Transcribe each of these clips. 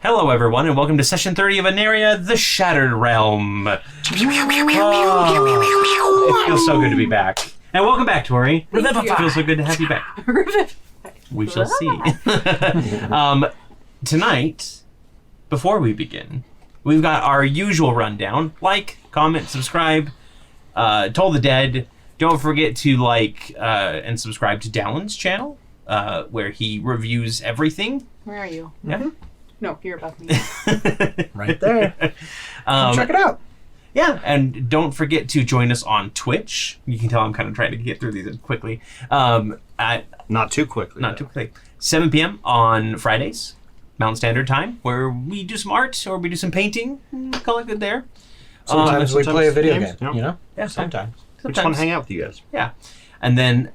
Hello, everyone, and welcome to Session 30 of Aneria, the Shattered Realm. It feels so good to be back. And welcome back, Torrey. It feels so good to have you back. We shall see. Tonight, before we begin, we've got our usual rundown. Like, comment, subscribe, Toll the Dead. Don't forget to like and subscribe to Dallin's channel, where he reviews everything. Where are you? Yeah. No, you're above me. Right there. Check it out. Yeah, and don't forget to join us on Twitch. You can tell I'm kind of trying to get through these quickly. Not too quickly. Not too quickly. 7 p.m. on Fridays, Mountain Standard Time, where we do some art or we do some painting. Call it good there. Sometimes we play a video game, you know? Yeah, sometimes. We just want to hang out with you guys. Yeah. And then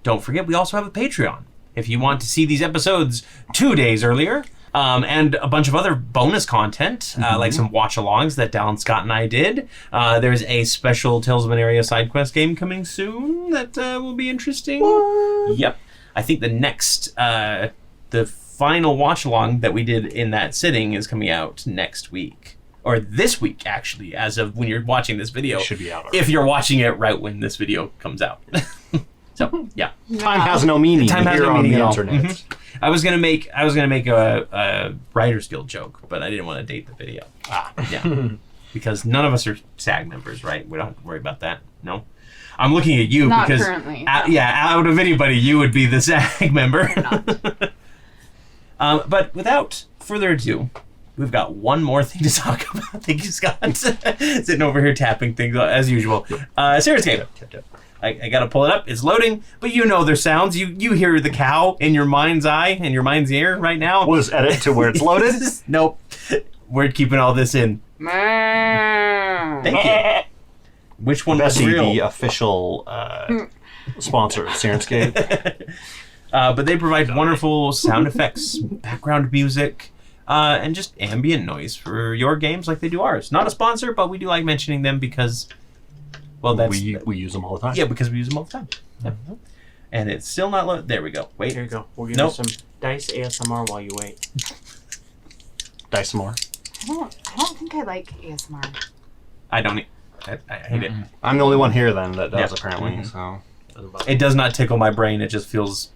don't forget, we also have a Patreon. If you want to see these episodes 2 days earlier, and a bunch of other bonus content, like some watch-alongs that Dallin, Scott, and I did. There's a special Tales of Aneria side quest game coming soon that will be interesting. What? Yep. I think the next, the final watch-along that we did in that sitting is coming out next week. Or this week, actually, as of when you're watching this video. It should be out already. If you're watching it right when this video comes out. So, yeah. Time has no meaning. Time has no meaning at all. Internet. I was gonna make a Writers Guild joke, but I didn't want to date the video. Yeah, because none of us are SAG members, right? We don't have to worry about that. No, I'm looking at you Not because currently. Yeah, out of anybody, you would be the SAG member. Not. But without further ado, we've got one more thing to talk about. Thank you, Scott. Sitting over here tapping things as usual. Syrinscape. I gotta pull it up. It's loading, but you know their sounds. You hear the cow in your mind's eye and your mind's ear right now. We'll just edit to where it's loaded. Nope. We're keeping all this in. Thank you. Which one was real? The official sponsor of Syrinscape. But they provide wonderful sound effects, background music, and just ambient noise for your games like they do ours. Not a sponsor, but we do like mentioning them because... Well, we use them all the time. Yeah, because we use them all the time. Yep. And it's still not loaded. There we go. Wait. Here you go. We'll give you some dice ASMR while you wait. Dice some more. I don't think I like ASMR. I don't. I hate it. I'm the only one here then that does apparently. So it does not tickle my brain. It just feels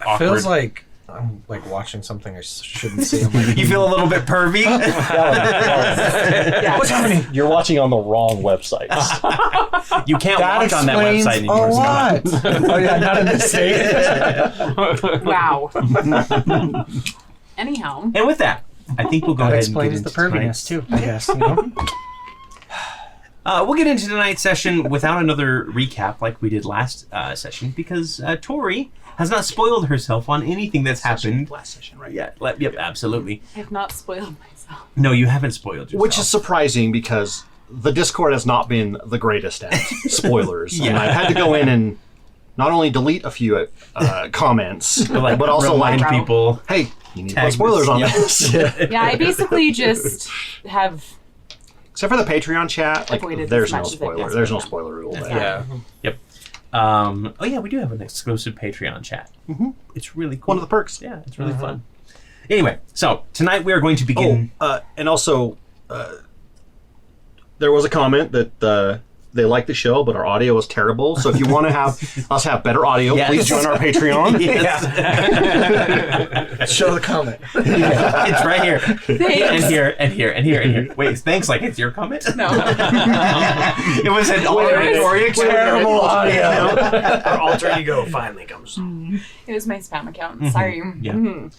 awkward. It feels like I'm like watching something I shouldn't see. Like, you feel a little bit pervy. Yeah. what's happening? You're watching on the wrong websites. You can't watch on that website anymore. A lot. Oh yeah, not in this state. Wow. Anyhow. And with that, I think we'll go That ahead and get explains into the perviness too, I guess. You know? We'll get into tonight's session without another recap like we did last session because Torrey has not spoiled herself on anything that's happened last session, right? Yeah, yep, absolutely. I have not spoiled myself. No, you haven't spoiled yourself. Which is surprising because the Discord has not been the greatest at spoilers. Yeah. And I've had to go in and not only delete a few comments, but also remind like, people. hey, you need to Tag put spoilers on this. this. Yeah, I basically just have... Except for the Patreon chat, like Avoided there's as no much as I spoiler. possibly There's no can. spoiler rule there. Yeah. Yep. Oh yeah, we do have an exclusive Patreon chat. Mm-hmm. It's really cool. One of the perks. Yeah, it's really fun. Anyway, so tonight we are going to begin. And also, there was a comment that they like the show, but our audio is terrible. So if you want to have us have better audio, Yes. please join our Patreon. Yes. Show the comment. It's right here. Thanks. And here, and here, and here, and here. Wait, thanks like it's your comment? No. It was an auditory Terrible audio. Our alter ego finally comes. It was my spam account. Sorry. Yeah. Mhm.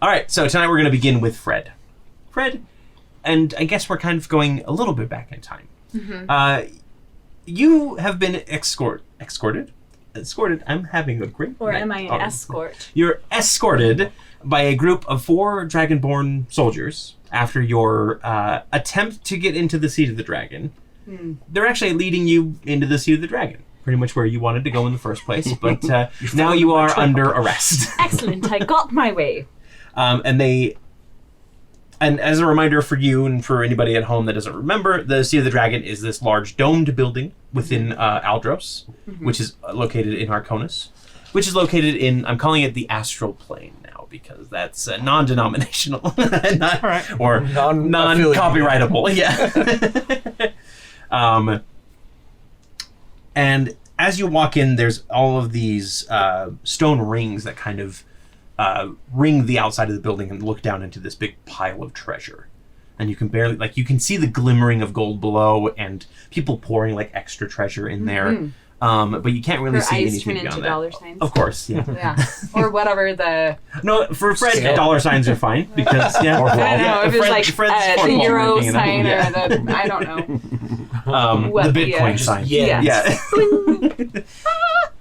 All right, so tonight we're going to begin with Fred. Fred, and I guess we're kind of going a little bit back in time. You have been escorted. I'm having a great Or night. am I an escort? You're escorted by a group of 4 Dragonborn soldiers after your attempt to get into the Seat of the Dragon. They're actually leading you into the Seat of the Dragon, pretty much where you wanted to go in the first place, but now you are under arrest. Excellent. I got my way. And as a reminder for you and for anybody at home that doesn't remember, the Seat of the Dragon is this large domed building within Aldros, which is located in Arconis, which is located in, I'm calling it the Astral Plane now, because that's non-denominational, not, or Non-affiliated. non-copyrightable. Yeah. And as you walk in, there's all of these stone rings that kind of ring the outside of the building and look down into this big pile of treasure. And you can barely, like, you can see the glimmering of gold below and people pouring, like, extra treasure in there. But you can't really Her see eyes anything turn into beyond dollar that. signs. Of course, yeah. Yeah. Or whatever the... No, for Fred, Scale. dollar signs are fine because, yeah. I don't know, yeah, if it's like Fred's the formal euro ranking, sign yeah. or the... I don't know. What the the, Bitcoin sign. Yeah.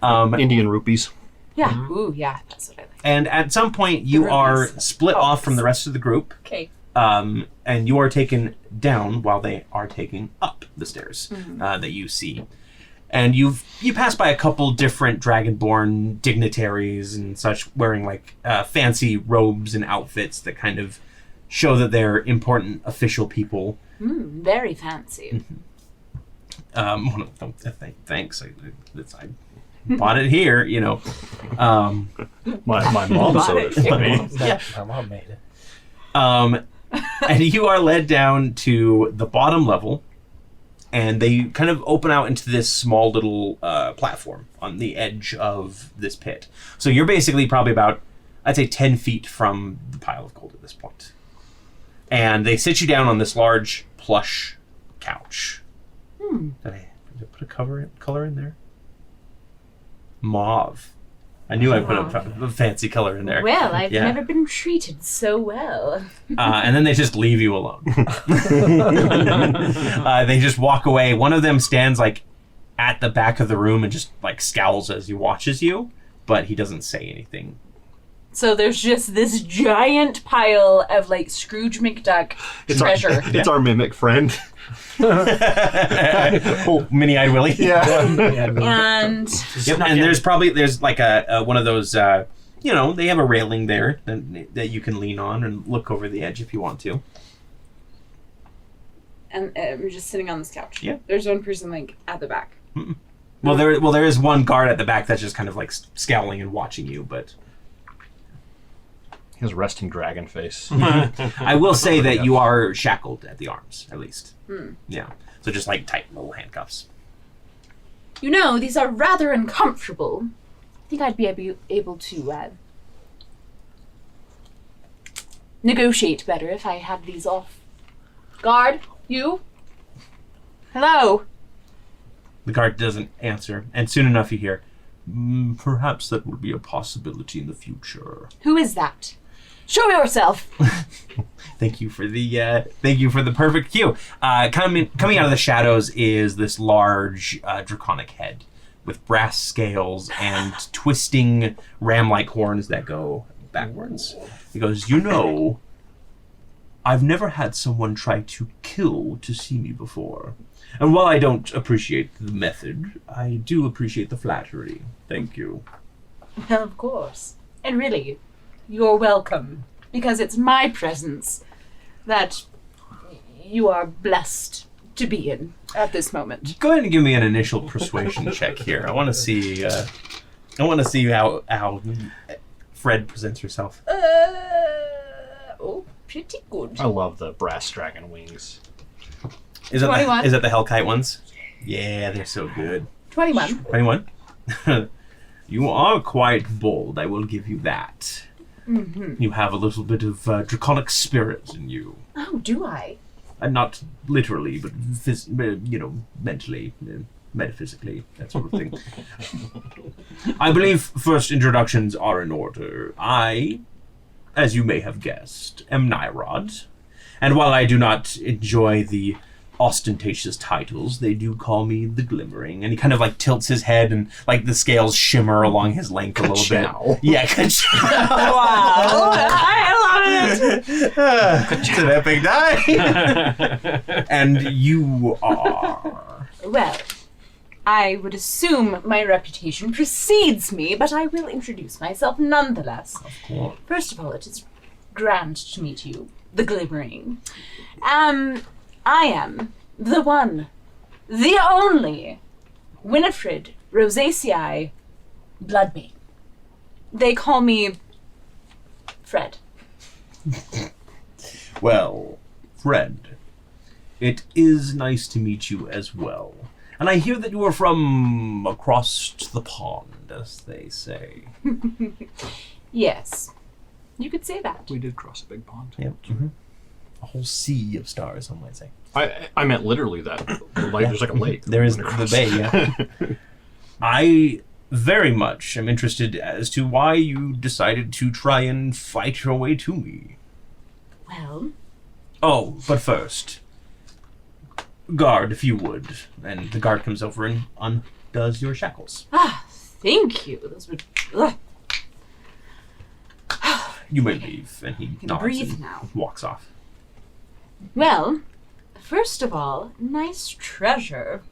Yeah. Indian rupees. Yeah. Ooh, yeah. That's what I like. And at some point, you The are rupees. split off from the rest of the group. Okay. And you are taken down while they are taking up the stairs that you see. And you pass by a couple different Dragonborn dignitaries and such wearing like fancy robes and outfits that kind of show that they're important official people. Very fancy. One of them, thanks. I bought it here, you know. My mom sewed it for me. Yeah. My mom made it. And you are led down to the bottom level, and they kind of open out into this small little platform on the edge of this pit. So you're basically probably about, I'd say, 10 feet from the pile of gold at this point. And they sit you down on this large plush couch. Did I put a color in there? Mauve. I knew I put a fancy color in there. Well, I've Yeah. never been treated so well. And then they just leave you alone. They just walk away. One of them stands like at the back of the room and just like scowls as he watches you, but he doesn't say anything. So there's just this giant pile of like Scrooge McDuck treasure. It's our mimic friend. Oh, Mini-Eyed Willie. Yeah. And Yep. And there's like a one of those. You know, they have a railing there that you can lean on and look over the edge if you want to. we're just sitting on this couch. Yeah. There's one person like at the back. Well, there is one guard at the back that's just kind of like scowling and watching you, but. His resting dragon face. I will say that you are shackled at the arms, at least. Yeah. So just like tight little handcuffs. You know, these are rather uncomfortable. I think I'd be able to negotiate better if I had these off. Guard, you? Hello? The guard doesn't answer, and soon enough you hear, perhaps that would be a possibility in the future. Who is that? Show yourself! Thank you for the perfect cue. Coming out of the shadows is this large draconic head with brass scales and twisting ram-like horns that go backwards. He goes, you know, I've never had someone try to kill to see me before. And while I don't appreciate the method, I do appreciate the flattery. Thank you. Well, of course. And really, you're welcome. Because it's my presence that you are blessed to be in at this moment. Go ahead and give me an initial persuasion check here. I want to see. How Fred presents herself. Pretty good. I love the brass dragon wings. Is that 21. is that the Hellkite ones? Yeah, they're so good. 21. 21. You are quite bold. I will give you that. You have a little bit of draconic spirit in you. Oh, do I? And not literally, but mentally, metaphysically, that sort of thing. I believe first introductions are in order. I, as you may have guessed, am Nyrod. And while I do not enjoy the ostentatious titles, they do call me the Glimmering. And he kind of like tilts his head and like the scales shimmer along his length a little Ka-chow. bit. Yeah, ka-chow. Wow. I love it. It's an epic die. And you are. Well, I would assume my reputation precedes me, but I will introduce myself nonetheless. Of course. First of all, it is grand to meet you, the Glimmering. I am the one, the only, Winifred Rosaceae Bloodbane. They call me Fred. Well, Fred, it is nice to meet you as well. And I hear that you are from across the pond, as they say. Yes. You could say that. We did cross a big pond. Yep. A whole sea of stars, some might say. I meant literally that. Like, there's like a lake. There is the bay, yeah. I very much am interested as to why you decided to try and fight your way to me. Well, Oh, but first, guard, if you would. And the guard comes over and undoes your shackles. thank you. Those were... Ugh. You may leave. And he can nods breathe and now. walks off. Well, first of all, nice treasure.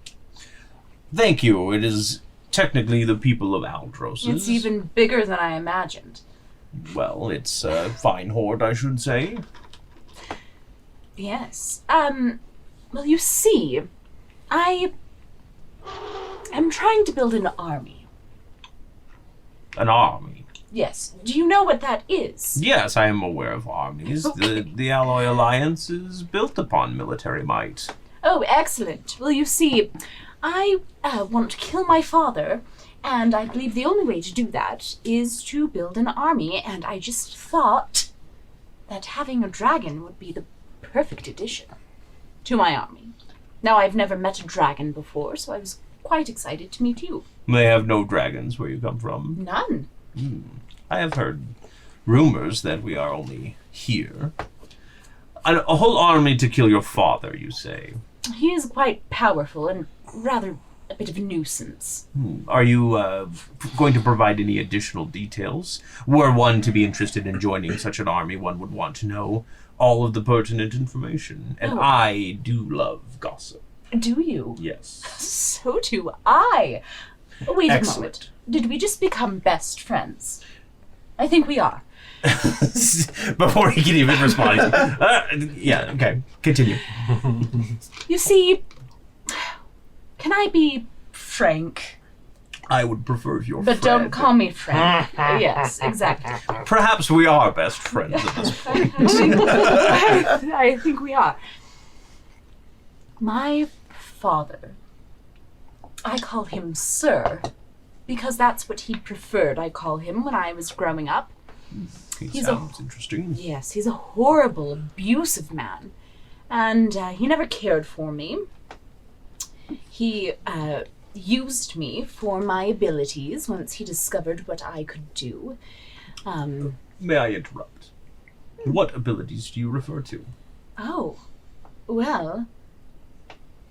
Thank you. It is technically the people of Aldros'. It's even bigger than I imagined. Well, it's a fine hoard, I should say. Yes. Well, you see, I am trying to build an army. An army. Yes. Do you know what that is? Yes, I am aware of armies. Okay. The Alloy Alliance is built upon military might. Oh, excellent. Well, you see, I want to kill my father, and I believe the only way to do that is to build an army, and I just thought that having a dragon would be the perfect addition to my army. Now, I've never met a dragon before, so I was quite excited to meet you. They have no dragons where you come from. None. I have heard rumors that we are only here. A whole army to kill your father, you say? He is quite powerful and rather a bit of a nuisance. Are you going to provide any additional details? Were one to be interested in joining such an army, one would want to know all of the pertinent information. And Oh. I do love gossip. Do you? Yes. So do I. Wait a moment. Excellent. Did we just become best friends? I think we are. Before he can even respond. Yeah, okay. Continue. You see, can I be frank? I would prefer if you're But don't call me Frank. Yes, exactly. Perhaps we are best friends at this point. I think we are. My father, I call him Sir, because that's what he preferred I call him when I was growing up. He He's sounds interesting. Yes, he's a horrible, abusive man. And he never cared for me. He used me for my abilities once he discovered what I could do. May I interrupt? What abilities do you refer to? Oh, well,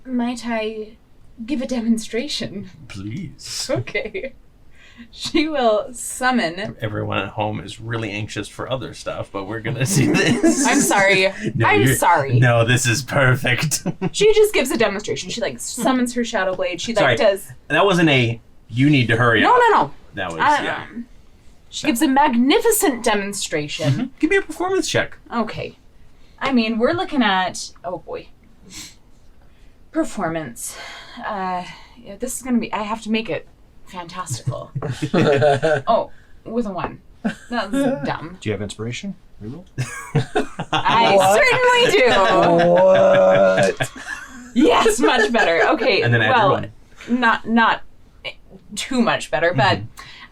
might I give a demonstration? Please. Okay. She will summon... Everyone at home is really anxious for other stuff, but we're gonna see this. I'm sorry. No, I'm you're- sorry. No, this is perfect. She just gives a demonstration. She, summons her Shadow Blade. She, Sorry. does... That wasn't a, you need to hurry No, up. no, no. That was, yeah. She gives a magnificent demonstration. Give me a performance check. Okay. I mean, we're looking at... Oh, boy. Performance. Yeah, this is going to be... I have to make it fantastical. Oh, with a 1. That's dumb. Do you have inspiration? Reroll? I certainly do. What? Yes, much better. Okay, And then add your well, one. not too much better, but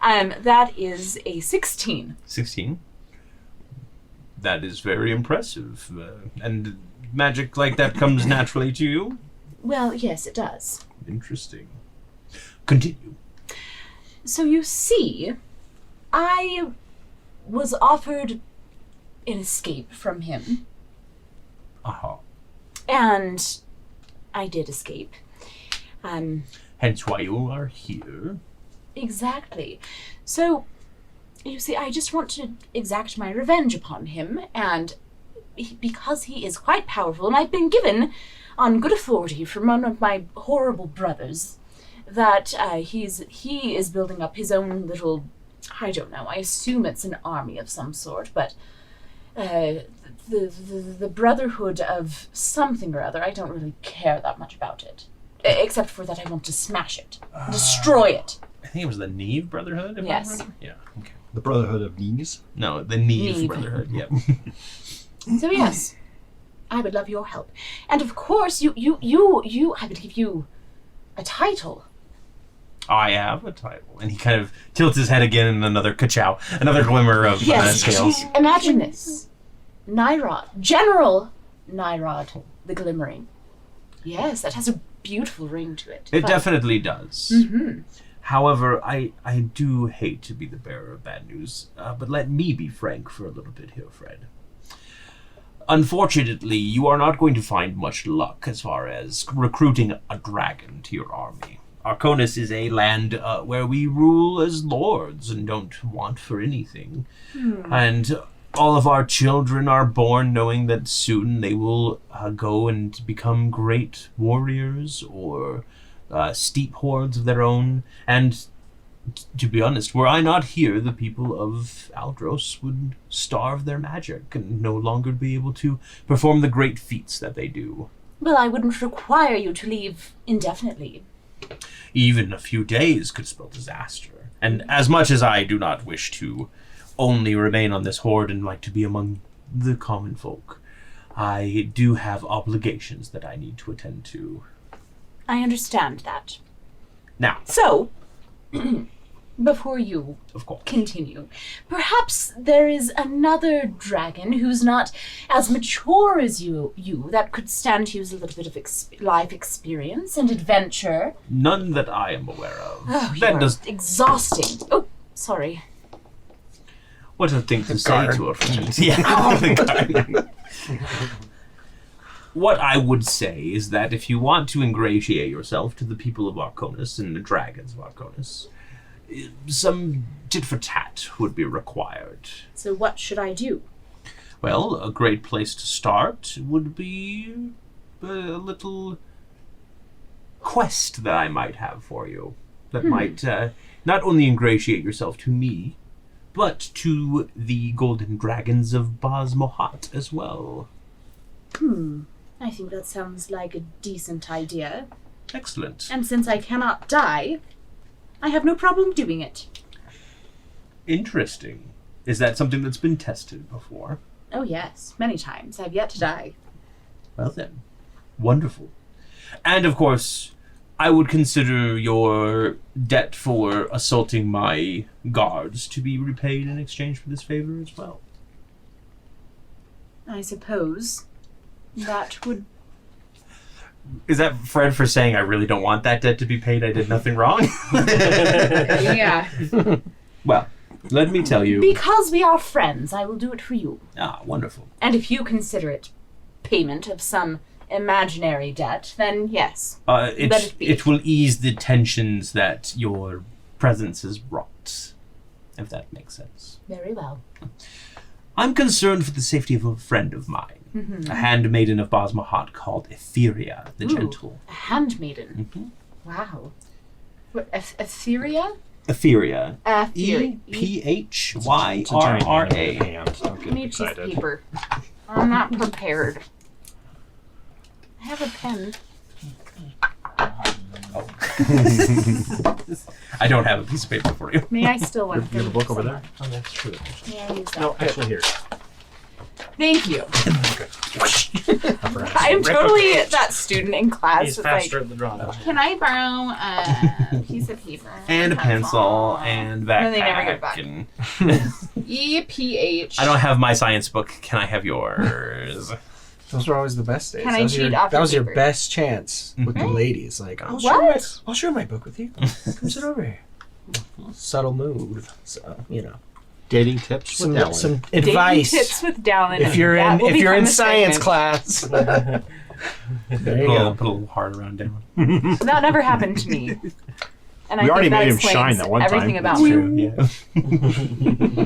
that is a 16. 16. That is very impressive. And magic like that comes naturally to you? Well, yes, it does. Interesting. Continue. So you see, I was offered an escape from him, Aha. and I did escape. Hence why you are here. Exactly. So, you see, I just want to exact my revenge upon him, and because he is quite powerful, and I've been given, on good authority from one of my horrible brothers, that he is building up his own little, I don't know, I assume it's an army of some sort, but the Brotherhood of something or other, I don't really care that much about it. Except for that I want to smash it. Destroy it. I think it was the Neve Brotherhood, if Yes. I remember. Yeah, okay. The Brotherhood of Knees. No, the Neve Neve. Brotherhood. Yep. So yes, I would love your help. And of course, I would give you a title. I have a title. And he kind of tilts his head again in another ka-chow, another glimmer of Yes. scales. Imagine this. Nyrod. General Nyrod the Glimmering. Yes, that has a beautiful ring to it. It But- definitely does. Mhm. However, I do hate to be the bearer of bad news, but let me be frank for a little bit here, Fred. Unfortunately, you are not going to find much luck as far as recruiting a dragon to your army. Arconis is a land where we rule as lords and don't want for anything. And all of our children are born knowing that soon they will go and become great warriors or steep hordes of their own. And to be honest, were I not here, the people of Aldros would starve their magic and no longer be able to perform the great feats that they do. Well, I wouldn't require you to leave indefinitely. Even a few days could spell disaster. And as much as I do not wish to only remain on this horde and like to be among the common folk, I do have obligations that I need to attend to. I understand that. Now, So, before you of course, continue, perhaps there is another dragon who's not as mature as you that could stand to use a little bit of life experience and adventure. none that I am aware of. Oh, that you're does. exhausting. Oh, sorry. What a thing to say guard. to a friend. Yeah, the guard. What I would say is that if you want to ingratiate yourself to the people of Arconis and the dragons of Arconis, some tit for tat would be required. So what should I do? Well, a great place to start would be a little quest that I might have for you that might not only ingratiate yourself to me, but to the golden dragons of Baz Mohat as well. I think that sounds like a decent idea. Excellent. And since I cannot die, I have no problem doing it. Interesting. Is that something that's been tested before? Oh yes, many times. I've yet to die. Well then, wonderful. And of course, I would consider your debt for assaulting my guards to be repaid in exchange for this favor as well. I suppose that would... Is that Fred for saying I really don't want that debt to be paid? I did nothing wrong? Yeah. Well, let me tell you. Because we are friends, I will do it for you. Ah, wonderful. And if you consider it payment of some imaginary debt, then yes. Let it be. It will ease the tensions that your presence has brought, if that makes sense. Very well. I'm concerned for the safety of a friend of mine, a handmaiden of Baz Mohat called Etheria the Ooh, Gentle. a handmaiden. Mhm. Wow. What, Etheria? Etheria. Etheria. EPHYRRA. Hand. Don't Give get me a piece of excited. paper. I'm not prepared. I have a pen. I don't have a piece of paper for you. May I still one? You have a book over there? Oh, that's true. May I use that? No, actually here. Thank you. I'm totally that student in class He's that's like, faster at the draw. can I borrow a piece of paper? And a pencil and backpack. And they never get back. And EPH. I don't have my science book. Can I have yours? Those were always the best days. Can I that was cheat your, off That your was your paper? best chance with the ladies. Like, I'll What? share my book with you. Come sit over here. Subtle move. So, you know. Dating tips with Dallin. Some Dating advice. tips with Dallin. If you're and that in will become a science segment. class. There you go. Put a little heart around down. That never happened to me. And We I already think that made him explains shine that one time. everything about That's me. true.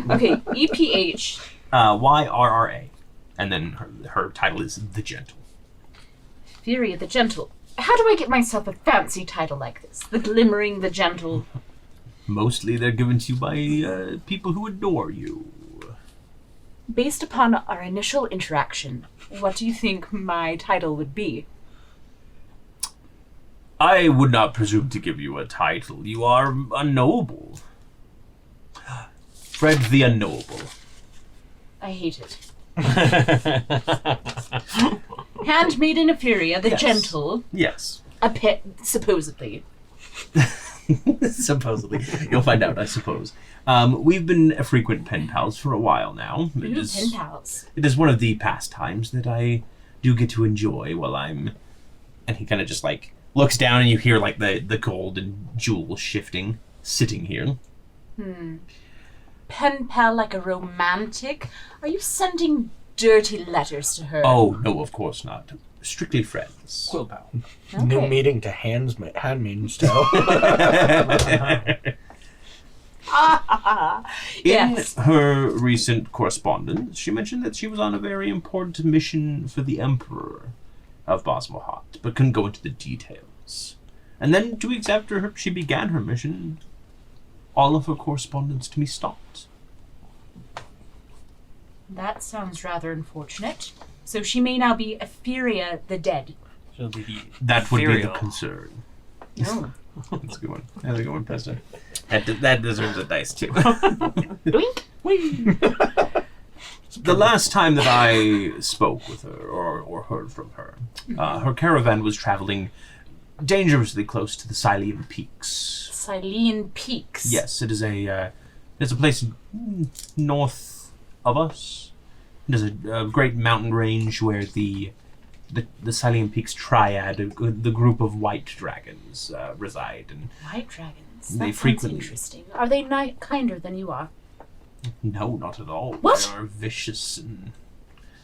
Yeah. Okay, EPH. YRRA. And then her title is The Gentle. Fury the Gentle. How do I get myself a fancy title like this? The Glimmering, the Gentle. Mostly they're given to you by people who adore you. Based upon our initial interaction, what do you think my title would be? I would not presume to give you a title. You are a noble. Fred the Unknowable. I hate it. Handmaiden Aneria, the Yes. gentle, Yes. a pet, supposedly. Supposedly. You'll find out, I suppose. We've been frequent pen pals for a while now. Ooh, pen pals. It is one of the pastimes that I do get to enjoy while I'm... And he kind of just, like, looks down and you hear, like, the gold and jewels shifting, sitting here. Pen pal like a romantic? Are you sending dirty letters to her? Oh, no, of course not. Strictly friends. Quill pal. Okay. New meeting to handmaid's tale. Yes. In her recent correspondence, she mentioned that she was on a very important mission for the Emperor of Bosmohat, but couldn't go into the details. And then, 2 weeks after she began her mission, all of her correspondence to me stopped. That sounds rather unfortunate. So she may now be Aneria the dead. She'll be That would be the ethereal. concern. No. That's a good one. That's a good one, Preston. That deserves a dice, too. Doink. The last time that I spoke with her, or heard from her, her caravan was traveling dangerously close to the Sylian Peaks. Sylian Peaks. Yes, it is there's a place north of us. There's a great mountain range where the Sylian Peaks triad, the group of white dragons, reside. And White dragons. They That sounds frequently- interesting. Are they kinder than you are? no, not at all. What? They are vicious and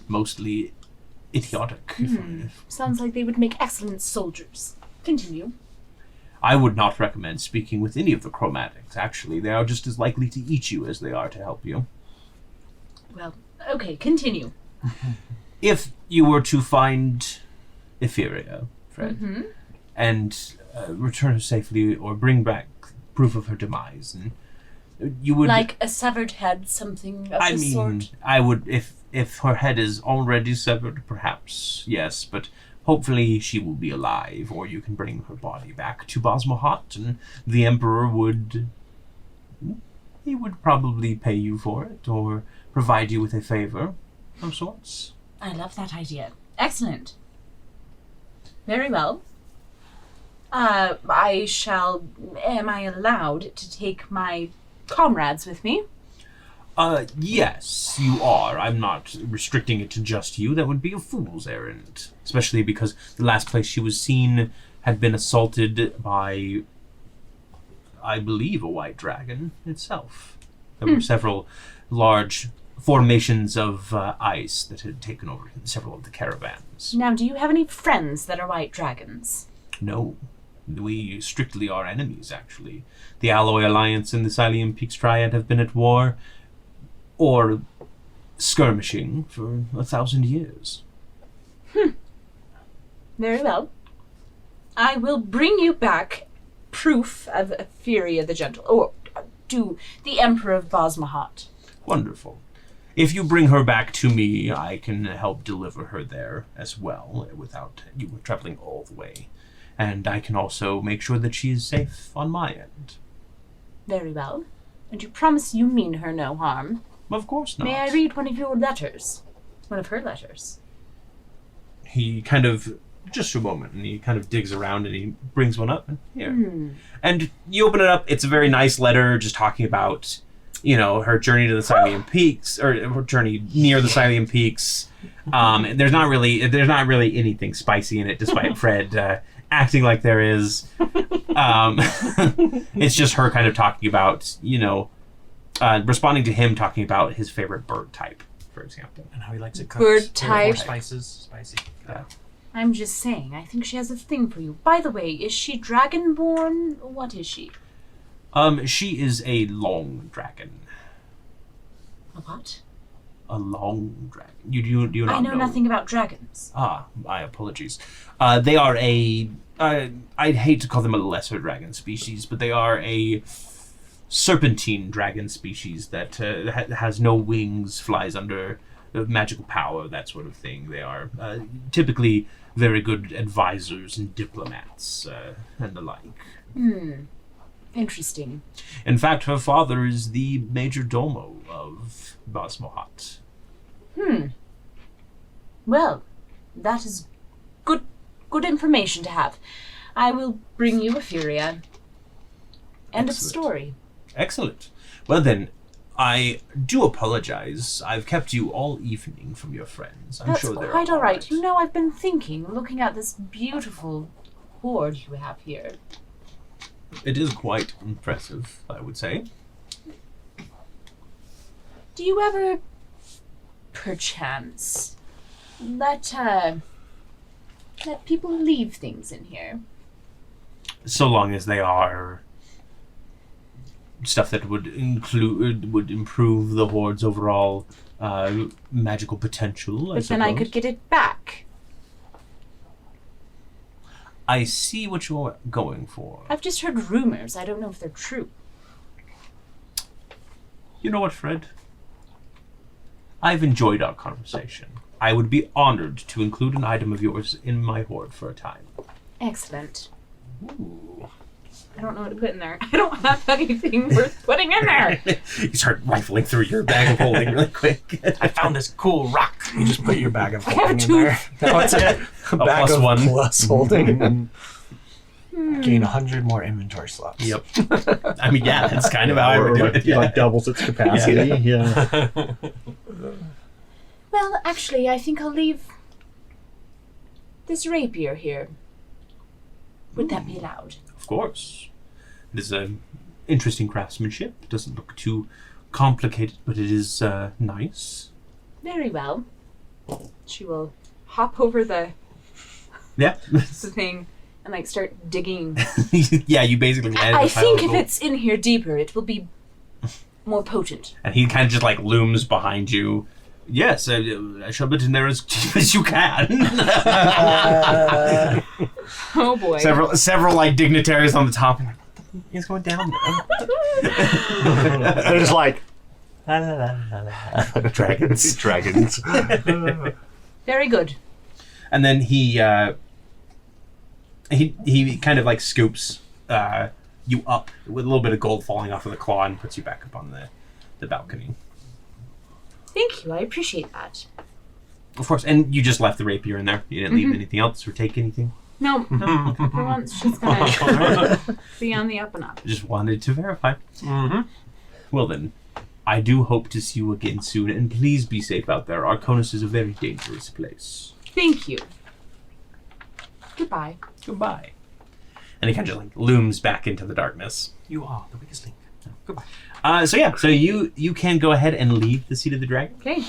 mostly idiotic. Sounds like they would make excellent soldiers. Continue. I would not recommend speaking with any of the chromatics, actually. They are just as likely to eat you as they are to help you. Well, okay, continue. If you were to find Aneria, Fred, and return her safely or bring back proof of her demise, and you would... Like a severed head, something of I the mean, sort? I would... If her head is already severed, perhaps, yes, but hopefully she will be alive, or you can bring her body back to Bosmohat, and the Emperor would... He would probably pay you for it, or provide you with a favor of sorts. I love that idea. Excellent. Very well. I shall... Am I allowed to take my comrades with me? Yes, you are. I'm not restricting it to just you. That would be a fool's errand. Especially because the last place she was seen had been assaulted by, I believe, a white dragon itself. There were several large formations of ice that had taken over several of the caravans. Now, do you have any friends that are white dragons? No. We strictly are enemies, actually. The Alloy Alliance and the Sylian Peaks Triad have been at war, or skirmishing, for 1,000 years. Very well. I will bring you back proof of Aneria the Gentle, or to the Emperor of Bosmohat. Wonderful. If you bring her back to me, I can help deliver her there as well, without you traveling all the way. And I can also make sure that she is safe on my end. Very well. And you promise you mean her no harm? Of course not. May I read one of your letters? One of her letters. He kind of, just a moment, and he kind of digs around and he brings one up. And here. And you open it up, it's a very nice letter just talking about, you know, her journey to the Sylian Peaks, or her journey near the Sylian Peaks. There's not really anything spicy in it, despite Fred acting like there is. It's just her kind of talking about, you know, responding to him talking about his favorite bird type, for example. And how he likes it cooked. Bird More type. spicy. I'm just saying, I think she has a thing for you. By the way, is she dragonborn? What is she? She is a long dragon. A what? A long dragon. You do not I know nothing about dragons. Ah, my apologies. They are I'd hate to call them a lesser dragon species, but they are a serpentine dragon species that has no wings, flies under magical power, that sort of thing. They are typically very good advisors and diplomats and the like. Interesting. In fact, her father is the major domo of Basmohat. Well, that is good information to have. I will bring you a Furia. End of Excellent. story. Excellent. Well then, I do apologize. I've kept you all evening from your friends. I'm That's sure they're quite all right. right. You know, I've been thinking, looking at this beautiful hoard you have here. It is quite impressive, I would say. Do you ever, perchance, let people leave things in here? So long as they are stuff that would improve the horde's overall magical potential. But then I could get it back. I see what you're going for. I've just heard rumors. I don't know if they're true. You know what, Fred? I've enjoyed our conversation. I would be honored to include an item of yours in my hoard for a time. Excellent. Ooh. I don't know what to put in there. I don't have anything worth putting in there. You start rifling through your bag of holding really quick. I found this cool rock. You just put your bag of I have a holding in there. No, it's a bag plus of one. plus holding. Gain 100 more inventory slots. Yep. I mean, yeah, that's kind of how I would do it. It like doubles its capacity. Yeah. Well, actually, I think I'll leave this rapier here. Would that be allowed? Of course. It is interesting craftsmanship. It doesn't look too complicated, but it is nice. Very well. She will hop over the Yeah. thing and like start digging. Yeah, you basically landed I a pile think of if gold. it's in here deeper, it will be more potent. And he kind of just like looms behind you. Yes, I shove it in there as deep as you can. Oh boy. several like dignitaries on the top. And like, what the f- is going down there? They're just like Dragons. dragons. Very good. And then he kind of like scoops you up with a little bit of gold falling off of the claw and puts you back up on the balcony. Thank you. I appreciate that. Of course, and you just left the rapier in there. You didn't leave anything else or take anything. No, for once she's gonna be on the up and up. Just wanted to verify. Mm-hmm. Well then, I do hope to see you again soon, and please be safe out there. Arconis is a very dangerous place. Thank you. Goodbye. Goodbye. And he kind of like looms back into the darkness. You are the weakest link. Goodbye. So you can go ahead and leave the Seat of the Dragon. Okay.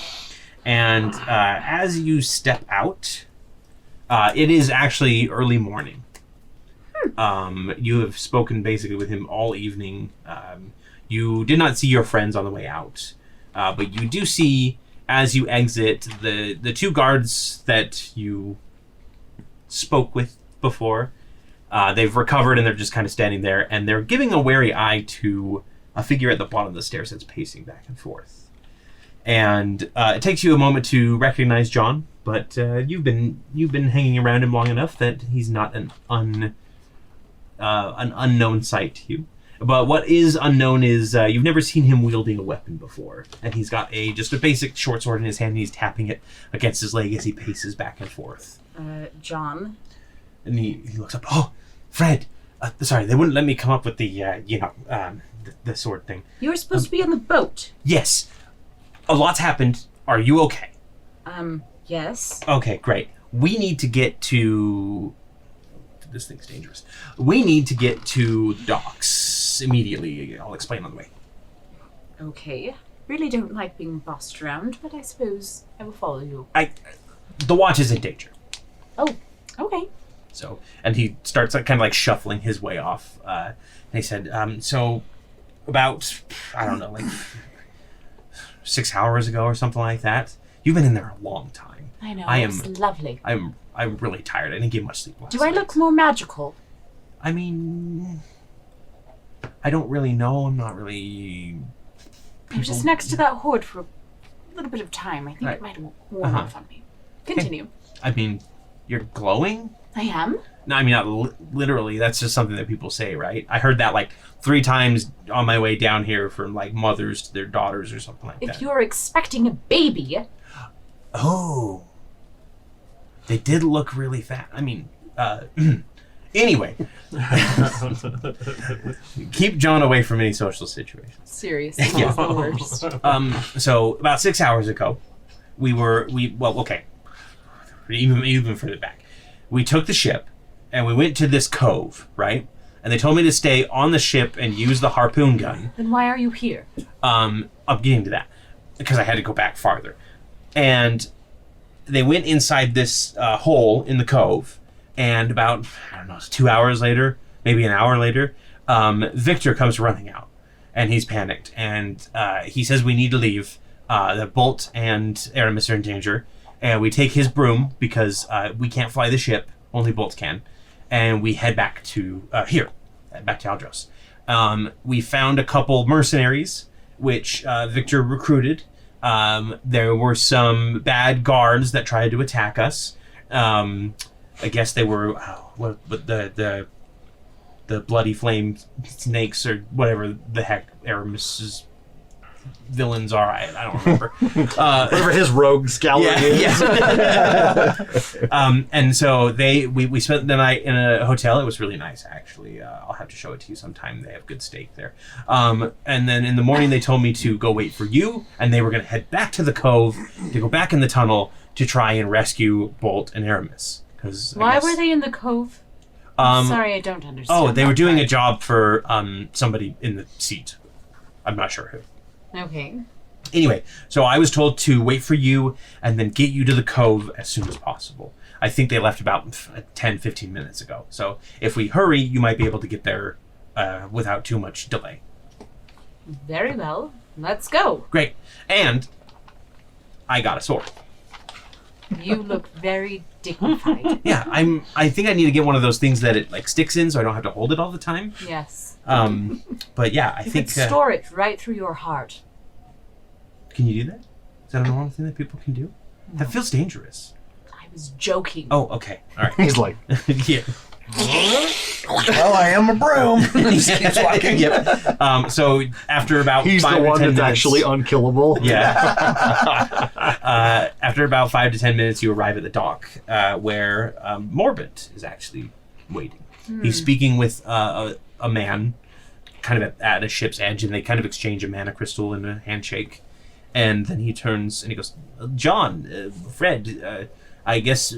And as you step out, it is actually early morning. You have spoken basically with him all evening. You did not see your friends on the way out, but you do see, as you exit, the two guards that you spoke with before. They've recovered and they're just kind of standing there, and they're giving a wary eye to a figure at the bottom of the stairs that's pacing back and forth. And it takes you a moment to recognize John, but you've been hanging around him long enough that he's not an unknown sight to you. But what is unknown is you've never seen him wielding a weapon before, and he's got just a basic short sword in his hand, and he's tapping it against his leg as he paces back and forth. John. And he looks up. Oh, Fred. Sorry, they wouldn't let me come up with the the sword thing. You were supposed to be on the boat. Yes. A lot's happened. Are you okay? Yes. Okay, great. We need to get to... This thing's dangerous. We need to get to docks immediately. I'll explain on the way. Okay. Really don't like being bossed around, but I suppose I will follow you. The watch is in danger. Oh, okay. So, and he starts kind of like shuffling his way off. And he said, so about, I don't know, like 6 hours ago or something like that. You've been in there a long time. I know. It's lovely. I'm really tired. I didn't get much sleep last Do I night. look more magical? I mean, I don't really know. I'm not really... I was just next to that hoard for a little bit of time. I think Right. it might have worn off on me. Continue. I mean, you're glowing? I am? No, I mean, not literally. That's just something that people say, right? I heard that like 3 times on my way down here from like mothers to their daughters or something like that. If you're expecting a baby... Oh. They did look really fat. I mean, anyway. Keep John away from any social situations. Seriously, he's the worst. So about 6 hours ago, okay. Even further back. We took the ship and we went to this cove, right? And they told me to stay on the ship and use the harpoon gun. Then why are you here? I'm getting to that because I had to go back farther. And they went inside this hole in the cove, and about, I don't know, 2 hours later, maybe an hour later, Victor comes running out, and he's panicked, and he says we need to leave, that Bolt and Aramis are in danger, and we take his broom because we can't fly the ship, only Bolt can, and we head back to back to Aldros. We found a couple mercenaries, which Victor recruited. There were some bad guards that tried to attack us. I guess they were the bloody flame snakes or whatever the heck Aramis's villains are. I don't remember. Whatever his rogue scourer is. And so we spent the night in a hotel. It was really nice, actually. I'll have to show it to you sometime. They have good steak there. And then in the morning they told me to go wait for you, and they were going to head back to the cove to go back in the tunnel to try and rescue Bolt and Aramis. Why were they in the cove? Sorry, I don't understand. Oh, they were doing a job for somebody in the seat. I'm not sure who. Okay. Anyway, so I was told to wait for you and then get you to the cove as soon as possible. I think they left about 10, 15 minutes ago. So if we hurry, you might be able to get there without too much delay. Very well. Let's go. Great. And I got a sword. You look very dignified. Yeah, I think I need to get one of those things that it like sticks in so I don't have to hold it all the time. Yes. But yeah, I You think... could store it right through your heart. Can you do that? Is that a normal thing that people can do? No. That feels dangerous. I was joking. Oh, okay. All right. He's like, Yeah. Well, I am a broom. He keeps walking. Yep. So after about he's 5 the to one 10 that's minutes, actually unkillable. Yeah. After about 5 to 10 minutes, you arrive at the dock where Morbid is actually waiting. He's speaking with a man kind of at a ship's edge, and they kind of exchange a mana crystal and a handshake. And then he turns and he goes, John, Fred, I guess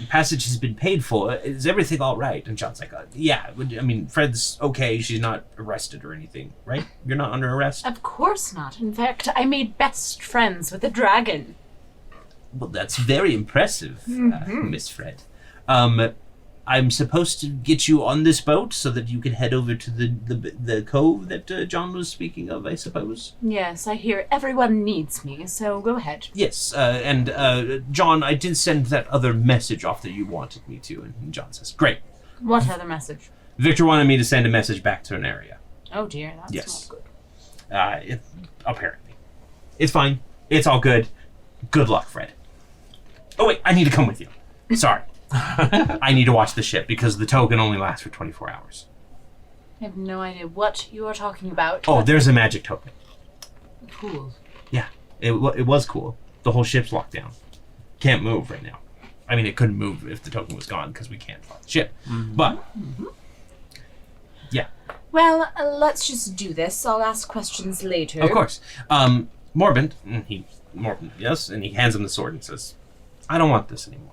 passage has been paid for. Is everything all right? And John's like, yeah, I mean, Fred's okay. She's not arrested or anything, right? You're not under arrest? Of course not. In fact, I made best friends with a dragon. Well, that's very impressive, Miss Fred. I'm supposed to get you on this boat so that you can head over to the cove that John was speaking of, I suppose. Yes, I hear everyone needs me, so go ahead. Yes, and John, I did send that other message off that you wanted me to, and John says, great. What other message? Victor wanted me to send a message back to Aneria. Oh dear, that's Yes. not good. Apparently. It's fine. It's all good. Good luck, Fred. Oh wait, I need to come with you. Sorry. I need to watch the ship because the token only lasts for 24 hours. I have no idea what you are talking about. Oh, there's a magic token. Cool. Yeah, it was cool. The whole ship's locked down. Can't move right now. I mean, it couldn't move if the token was gone because we can't fly the ship. But, yeah. Well, let's just do this. I'll ask questions later. Of course. Morbid, yes, and he hands him the sword and says, I don't want this anymore.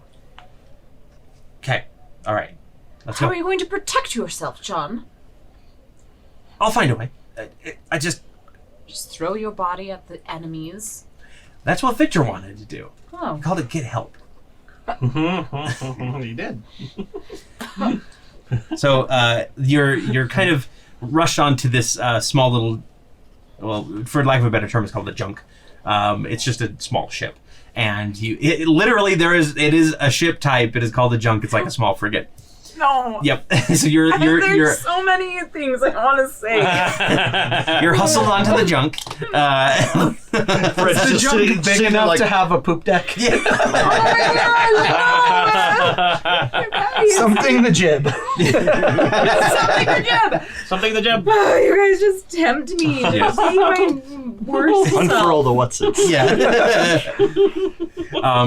Okay, all right. Let's How go. are you going to protect yourself, John? I'll find a way. I just... Just throw your body at the enemies? That's what Victor wanted to do. Oh. He called it get help. He did. So you're kind of rushed onto this small little, well, for lack of a better term, it's called a junk. It's just a small ship. And literally it is a ship type. It is called a junk. It's like a small frigate. No. Yep. So you're There's so many things I want to say. you're hustled onto the junk. Fred's The just junk sitting, big sitting enough like, to have a poop deck. Oh my gosh, no! Something the jib. Something the jib. Something the jib. Oh, you guys just tempt me to Yes. take my worst Unfurl self. the what's-its. Yeah.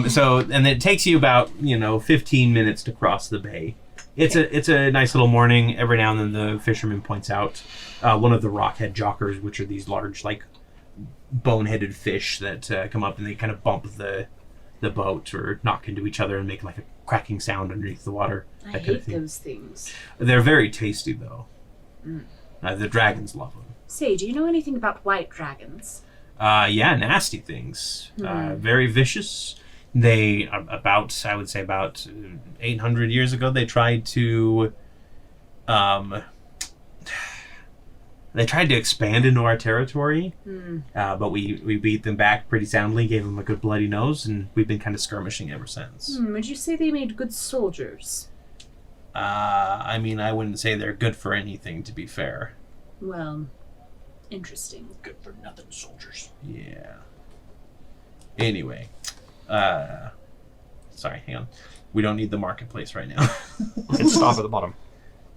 So, and it takes you about 15 minutes to cross the bay. It's a nice little morning. Every now and then the fisherman points out one of the rockhead jockers, which are these large, like, bone-headed fish that come up and they kind of bump the boat or knock into each other and make like a cracking sound underneath the water. I That kind of hate thing. those things. They're very tasty, though. The dragons love them. Say, do you know anything about white dragons? Yeah, nasty things. Very vicious. They I would say about 800 years ago, they tried to expand into our territory, but we beat them back pretty soundly, gave them a good bloody nose, and we've been kind of skirmishing ever since. Would you say they made good soldiers? I mean, I wouldn't say they're good for anything, to be fair. Well, interesting. Good for nothing soldiers. Yeah. Anyway, sorry, hang on. We don't need the marketplace right now. It's stop at the bottom.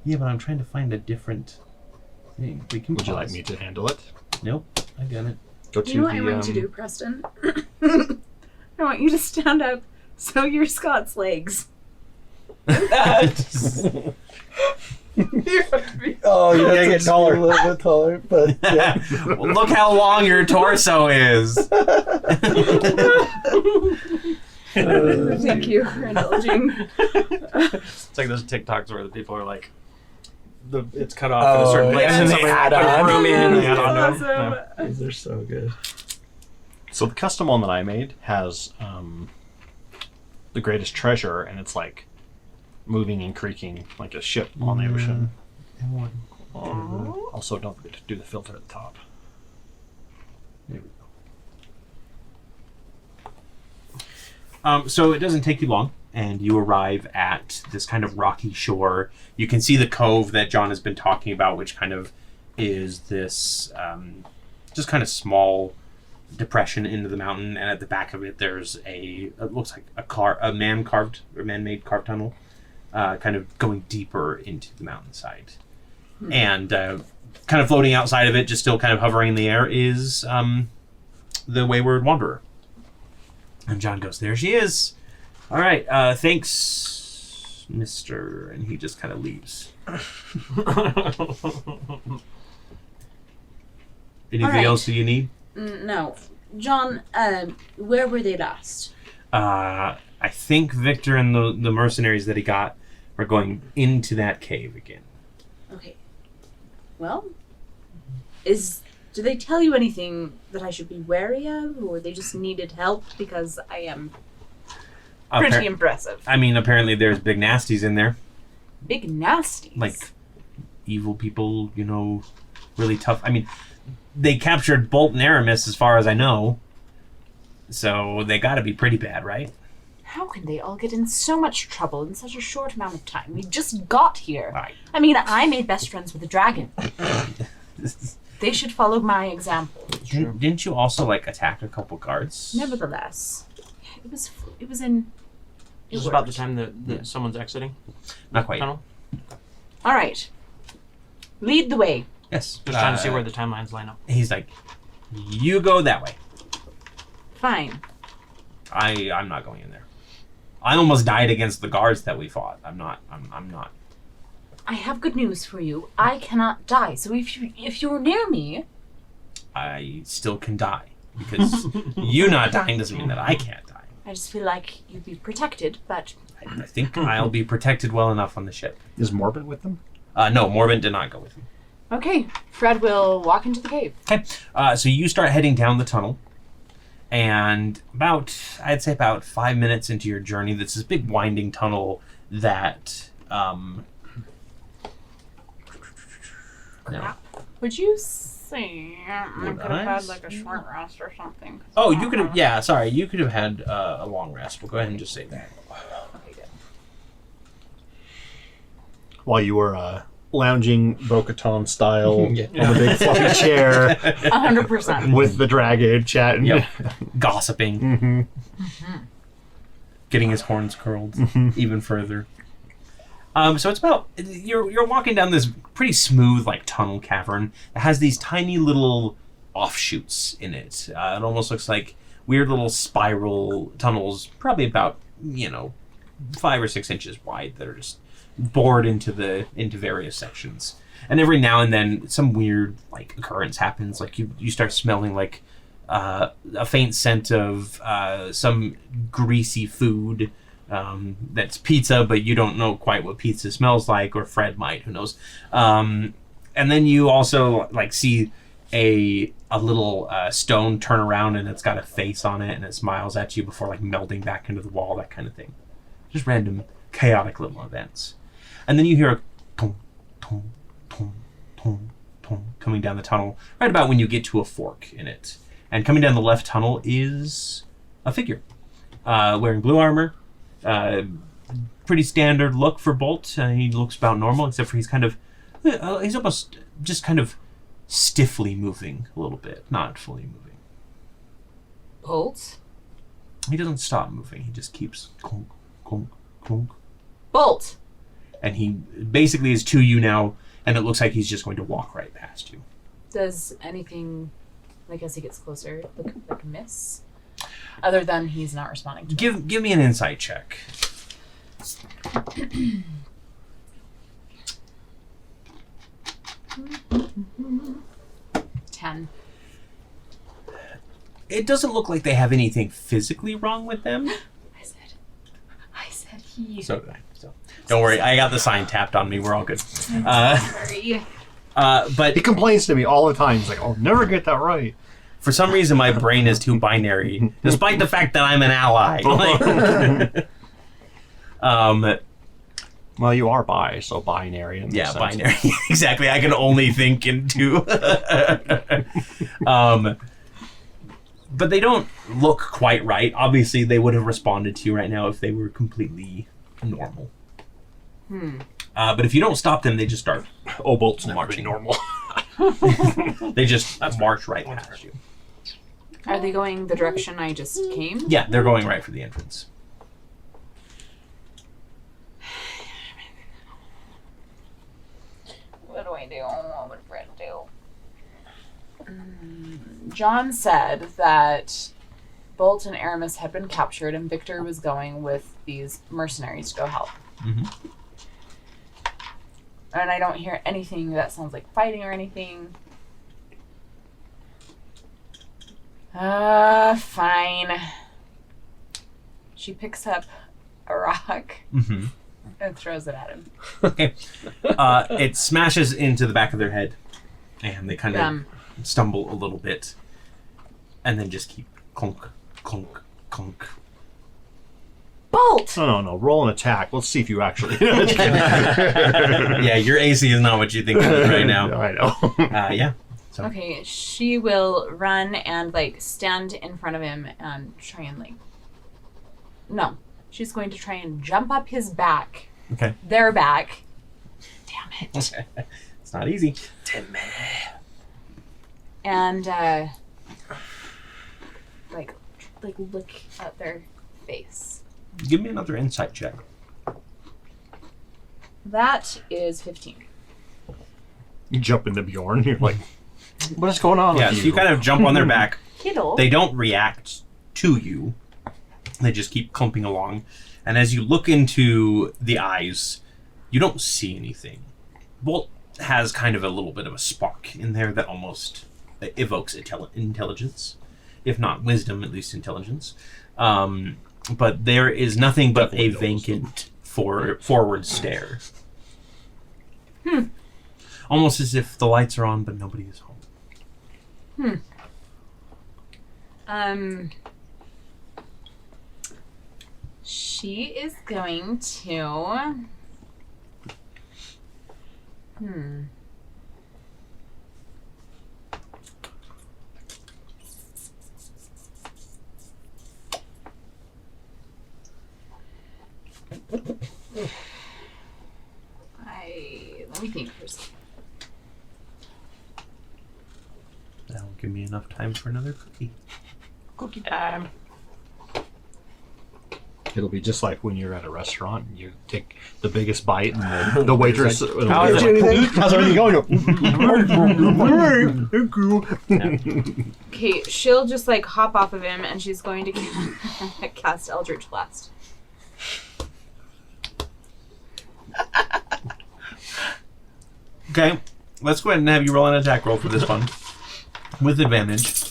Yeah, but I'm trying to find a different thing. We can. Would you like pause. me to handle it? Nope, I got it. Go to You know what the, I want you to do, Preston? I want you to stand up, so you're Scott's legs. Oh, you gotta get taller. A little bit taller, but yeah. Well, look how long your torso is. Thank you for indulging. It's like those TikToks where the people are like, it's cut off in a certain place, and and then somebody they add put on. room in, they add on to That's them. Yeah. awesome. These are so good. So the custom one that I made has the greatest treasure, and it's like moving and creaking like a ship on the ocean. Also, don't forget to do the filter at the top. There we go. So it doesn't take you long, and you arrive at this kind of rocky shore. You can see the cove that John has been talking about, which kind of is this just kind of small depression into the mountain, and at the back of it there's it looks like a man-made carved tunnel, kind of going deeper into the mountainside. And kind of floating outside of it, just still kind of hovering in the air, is the Wayward Wanderer. And John goes, "There she is. All right, thanks, mister." And he just kind of leaves. Anything right. else that you need? No. John, where were they last? I think Victor and the mercenaries that he got are going into that cave again. Okay. Well, do they tell you anything that I should be wary of, or they just needed help because I am pretty impressive? I mean, apparently there's big nasties in there. Big nasties. Like evil people, really tough. I mean, they captured Bolt and Aramis as far as I know. So they gotta be pretty bad, right? How can they all get in so much trouble in such a short amount of time? We just got here. Right. I mean, I made best friends with a dragon. They should follow my example. Didn't you also attack a couple guards? Nevertheless, it was in. Is this about the time that someone's exiting Not quite. tunnel? All right. Lead the way. Yes. Just trying to see where the timelines line up. He's like, you go that way. Fine. I'm not going in there. I almost died against the guards that we fought. I'm not. I have good news for you. I cannot die. So if you're near me, I still can die. Because you not dying doesn't mean that I can't die. I just feel like you'd be protected. But I think I'll be protected well enough on the ship. Is Morbid with them? No, Morbin did not go with me. okay, Fred will walk into the cave. Okay, so you start heading down the tunnel, and I'd say about 5 minutes into your journey, there's this big winding tunnel that, no. Would you say I Would could have I? had like a short rest or something? Oh, you could have, yeah, sorry, you could have had a long rest. We'll go ahead and just say that. Okay, good. While you were lounging Bo-Katan style Yeah. on the big fluffy chair 100%. with the dragon chatting. Yep. Gossiping. hmm Getting his horns curled even further. So it's about you're walking down this pretty smooth like tunnel cavern that has these tiny little offshoots in it. It almost looks like weird little spiral tunnels, probably about 5 or 6 inches wide, that are just bored into various sections. And every now and then some weird like occurrence happens, like you start smelling like a faint scent of some greasy food. That's pizza, but you don't know quite what pizza smells like, or Fred might, who knows. And then you also like see a little stone turn around, and it's got a face on it, and it smiles at you before like melting back into the wall, that kind of thing. Just random chaotic little events. And then you hear a tong, tong, tong, tong, tong coming down the tunnel right about when you get to a fork in it. And coming down the left tunnel is a figure wearing blue armor. Pretty standard look for Bolt. He looks about normal, except for he's almost just kind of stiffly moving a little bit, not fully moving. Bolt? He doesn't stop moving. He just keeps clunk, clunk, clunk. Bolt! And he basically is to you now, and it looks like he's just going to walk right past you. Does anything, like as he gets closer, look like a miss? Other than he's not responding to me. Give me an insight check. 10. It doesn't look like they have anything physically wrong with them. I said he. So did I. So don't worry, I got the sign tapped on me. We're all good. Sorry. But He complains to me all the time. He's like, I'll never get that right. for some reason, my brain is too binary, despite the fact that I'm an ally. Well, you are bi, so binary. In Yeah, this sense. binary. Exactly. I can only think in two. But they don't look quite right. Obviously, they would have responded to you right now if they were completely normal. But if you don't stop them, they just start Bolt's never marching. been normal. They just march right past you. Are they going the direction I just came? Yeah, they're going right for the entrance. What do I do? What would Fred do? John said that Bolt and Aramis had been captured and Victor was going with these mercenaries to go help. Mm-hmm. And I don't hear anything that sounds like fighting or anything. Fine. She picks up a rock Mm-hmm. and throws it at him. Okay. It smashes into the back of their head, and they kind of stumble a little bit, and then just keep clunk, clunk, clunk. Bolt! No. Roll an attack. Let's see if you actually. Yeah, your AC is not what you think it is right now. I know. Yeah. So. Okay, she will run and stand in front of him and try and No, she's going to try and jump up his back. Okay. Their back. Damn it. It's not easy. And look at their face. Give me another insight check. That is 15. You jump into Bjorn. You're like, what is going on Yeah, with so you kind of jump on their back. Kittle. They don't react to you. They just keep clumping along. And as you look into the eyes, you don't see anything. Bolt has kind of a little bit of a spark in there that almost evokes intelligence. If not wisdom, at least intelligence. But there is nothing but a vacant forward stare. Almost as if the lights are on, but nobody is home. She is going to... Let me think for a second. That'll give me enough time for another cookie. Cookie time. It'll be just like when you're at a restaurant and you take the biggest bite and the waitress. How's How's everything going? Okay, she'll just like hop off of him and she's going to cast Eldritch Blast. Okay, let's go ahead and have you roll an attack roll for this one. With advantage.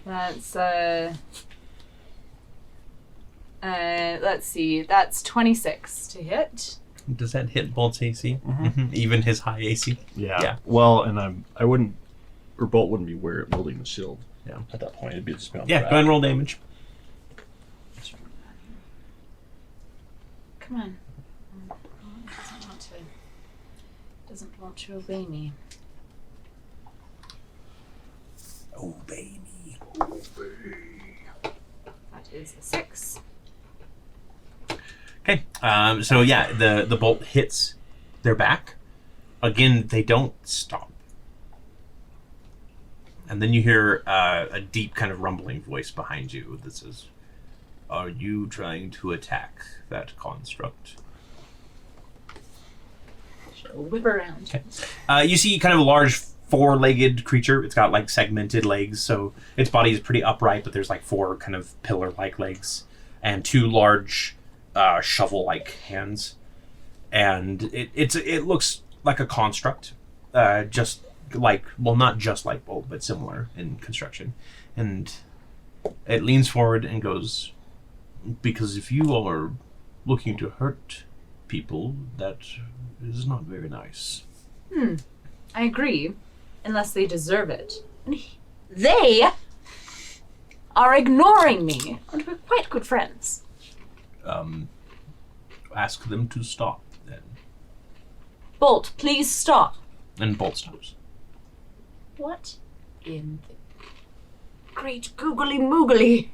That's, let's see, that's 26 to hit. Does that hit Bolt's AC? Mm-hmm. Even his high AC? Yeah. Well, and I wouldn't, or Bolt wouldn't be wielding the shield. Yeah. At that point, it'd be just be on the Yeah, go back. ahead and roll damage. Come on. Doesn't want to obey me. Oh, baby. That is a 6. Okay, so yeah, the bolt hits their back. Again, they don't stop. And then you hear a deep kind of rumbling voice behind you that says, "Are you trying to attack that construct?" She'll whip around. Okay. You see kind of a large four-legged creature. It's got like segmented legs, so its body is pretty upright, but there's like four kind of pillar-like legs and two large shovel-like hands. And it looks like a construct, just like, well, not just like Bolt, but similar in construction. And it leans forward and goes, "Because if you are looking to hurt people, that is not very nice." I agree, unless they deserve it. And they are ignoring me, and we're quite good friends. Ask them to stop, then. Bolt, please stop. And Bolt stops. What in the great googly moogly?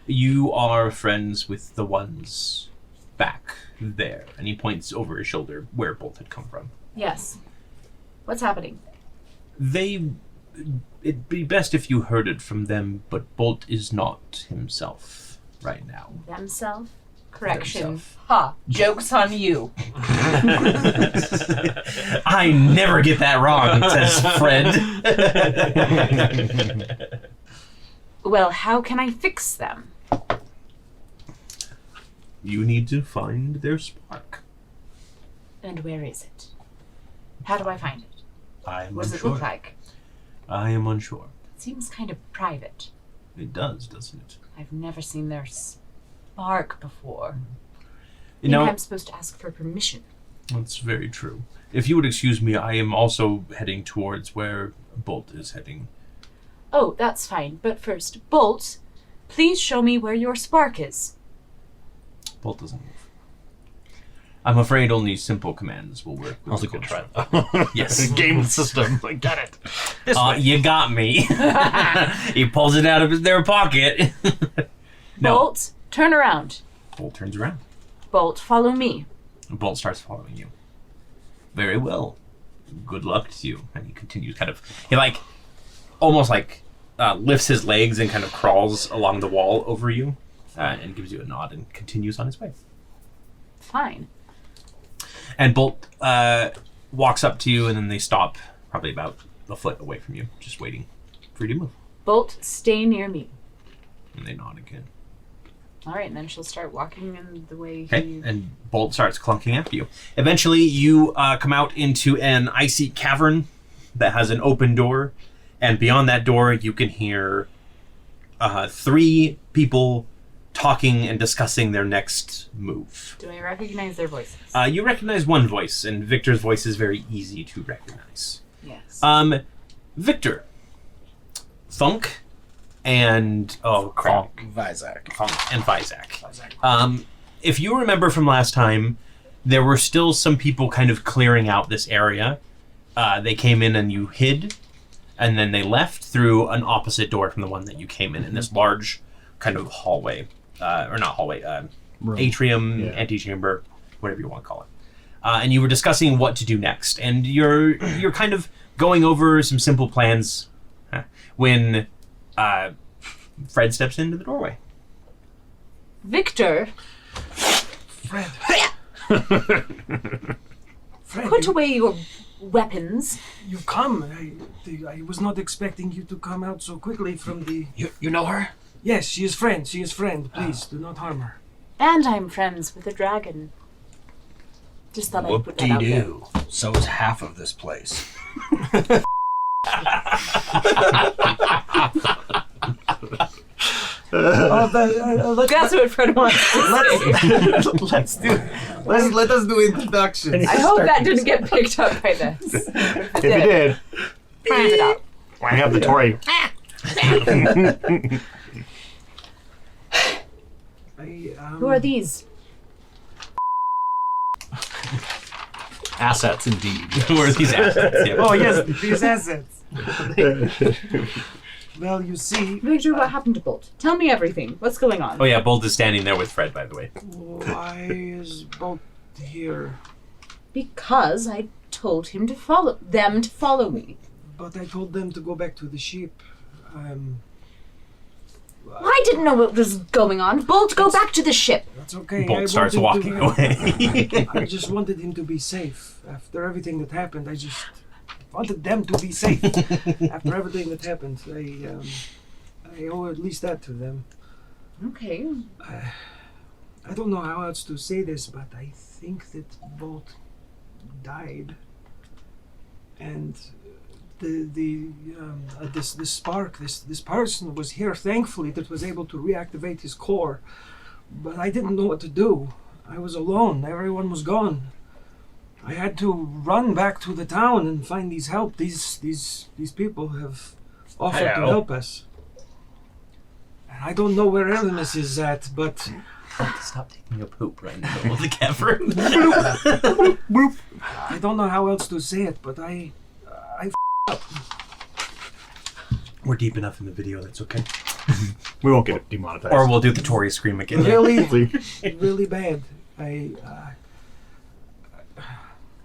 You are friends with the ones back there. And he points over his shoulder where Bolt had come from. Yes. What's happening? It'd be best if you heard it from them, but Bolt is not himself right now. Themself? Correction. Themself. Ha. Joke's on you. I never get that wrong, says Fred. Well, how can I fix them? You need to find their spark. And where is it? How do I find it? I am What does unsure. it look like? I am unsure. It seems kind of private. It does, doesn't it? I've never seen their spark before. You know, I'm supposed to ask for permission. that's very true. If you would excuse me, I am also heading towards where Bolt is heading. Oh, that's fine. But first, Bolt, please show me where your spark is. Bolt doesn't move. I'm afraid only simple commands will work. That was a good try, though. Yes. Game system. I got it. This way. You got me. He pulls it out of their pocket. No. Bolt, turn around. Bolt turns around. Bolt, follow me. Bolt starts following you. Very well. Good luck to you. And he continues he almost lifts his legs and kind of crawls along the wall over you and gives you a nod and continues on his way. Fine. And Bolt walks up to you and then they stop probably about a foot away from you, just waiting for you to move. Bolt, stay near me. And they nod again. All right, and then she'll start walking in the way Okay, he... and Bolt starts clunking after you. Eventually, you come out into an icy cavern that has an open door, and beyond that door, you can hear 3 people talking and discussing their next move. Do I recognize their voices? You recognize one voice, and Victor's voice is very easy to recognize. Yes. Victor, Thunk, and Vizak. Funk and Vizak. If you remember from last time, there were still some people kind of clearing out this area. They came in and you hid, and then they left through an opposite door from the one that you came in this large kind of hallway, or not hallway, atrium, antechamber, whatever you want to call it. And you were discussing what to do next, and you're kind of going over some simple plans when Fred steps into the doorway. Victor, Fred. Fred, put away your weapons. you've come. I was not expecting you to come out so quickly from the... You know her? Yes, she is friend. She is friend. Please, do not harm her. And I'm friends with the dragon. Just thought I'd put that out there. Whoop-dee-doo. So is half of this place. That's what Fred wants to say. Let us do introductions. I hope that didn't get picked up by this. If it did, Keep it up. I have the Torrey. Who are these? Assets, indeed. Who are these assets? Yeah. Oh, yes, these assets. Well, you see, Victor, what happened to Bolt? Tell me everything. What's going on? Oh yeah, Bolt is standing there with Fred, by the way. why is Bolt here? Because I told him to follow me. But I told them to go back to the ship. I didn't know what was going on. Bolt, go back to the ship. That's okay. Bolt starts walking away. I just wanted him to be safe. After everything that happened, I just wanted them to be safe. After everything that happened, I owe at least that to them. Okay. I don't know how else to say this, but I think that Bolt died, and this spark, this person was here, thankfully, that was able to reactivate his core. But I didn't know what to do. I was alone. Everyone was gone. I had to run back to the town and find these help. These people have offered to help us. And I don't know where Aramis is at, but Stop taking a poop right in the middle of the cavern. I don't know how else to say it. But I up. We're deep enough in the video, that's okay. We won't get it demonetized. Or we'll do the Tory scream again. Really, really bad.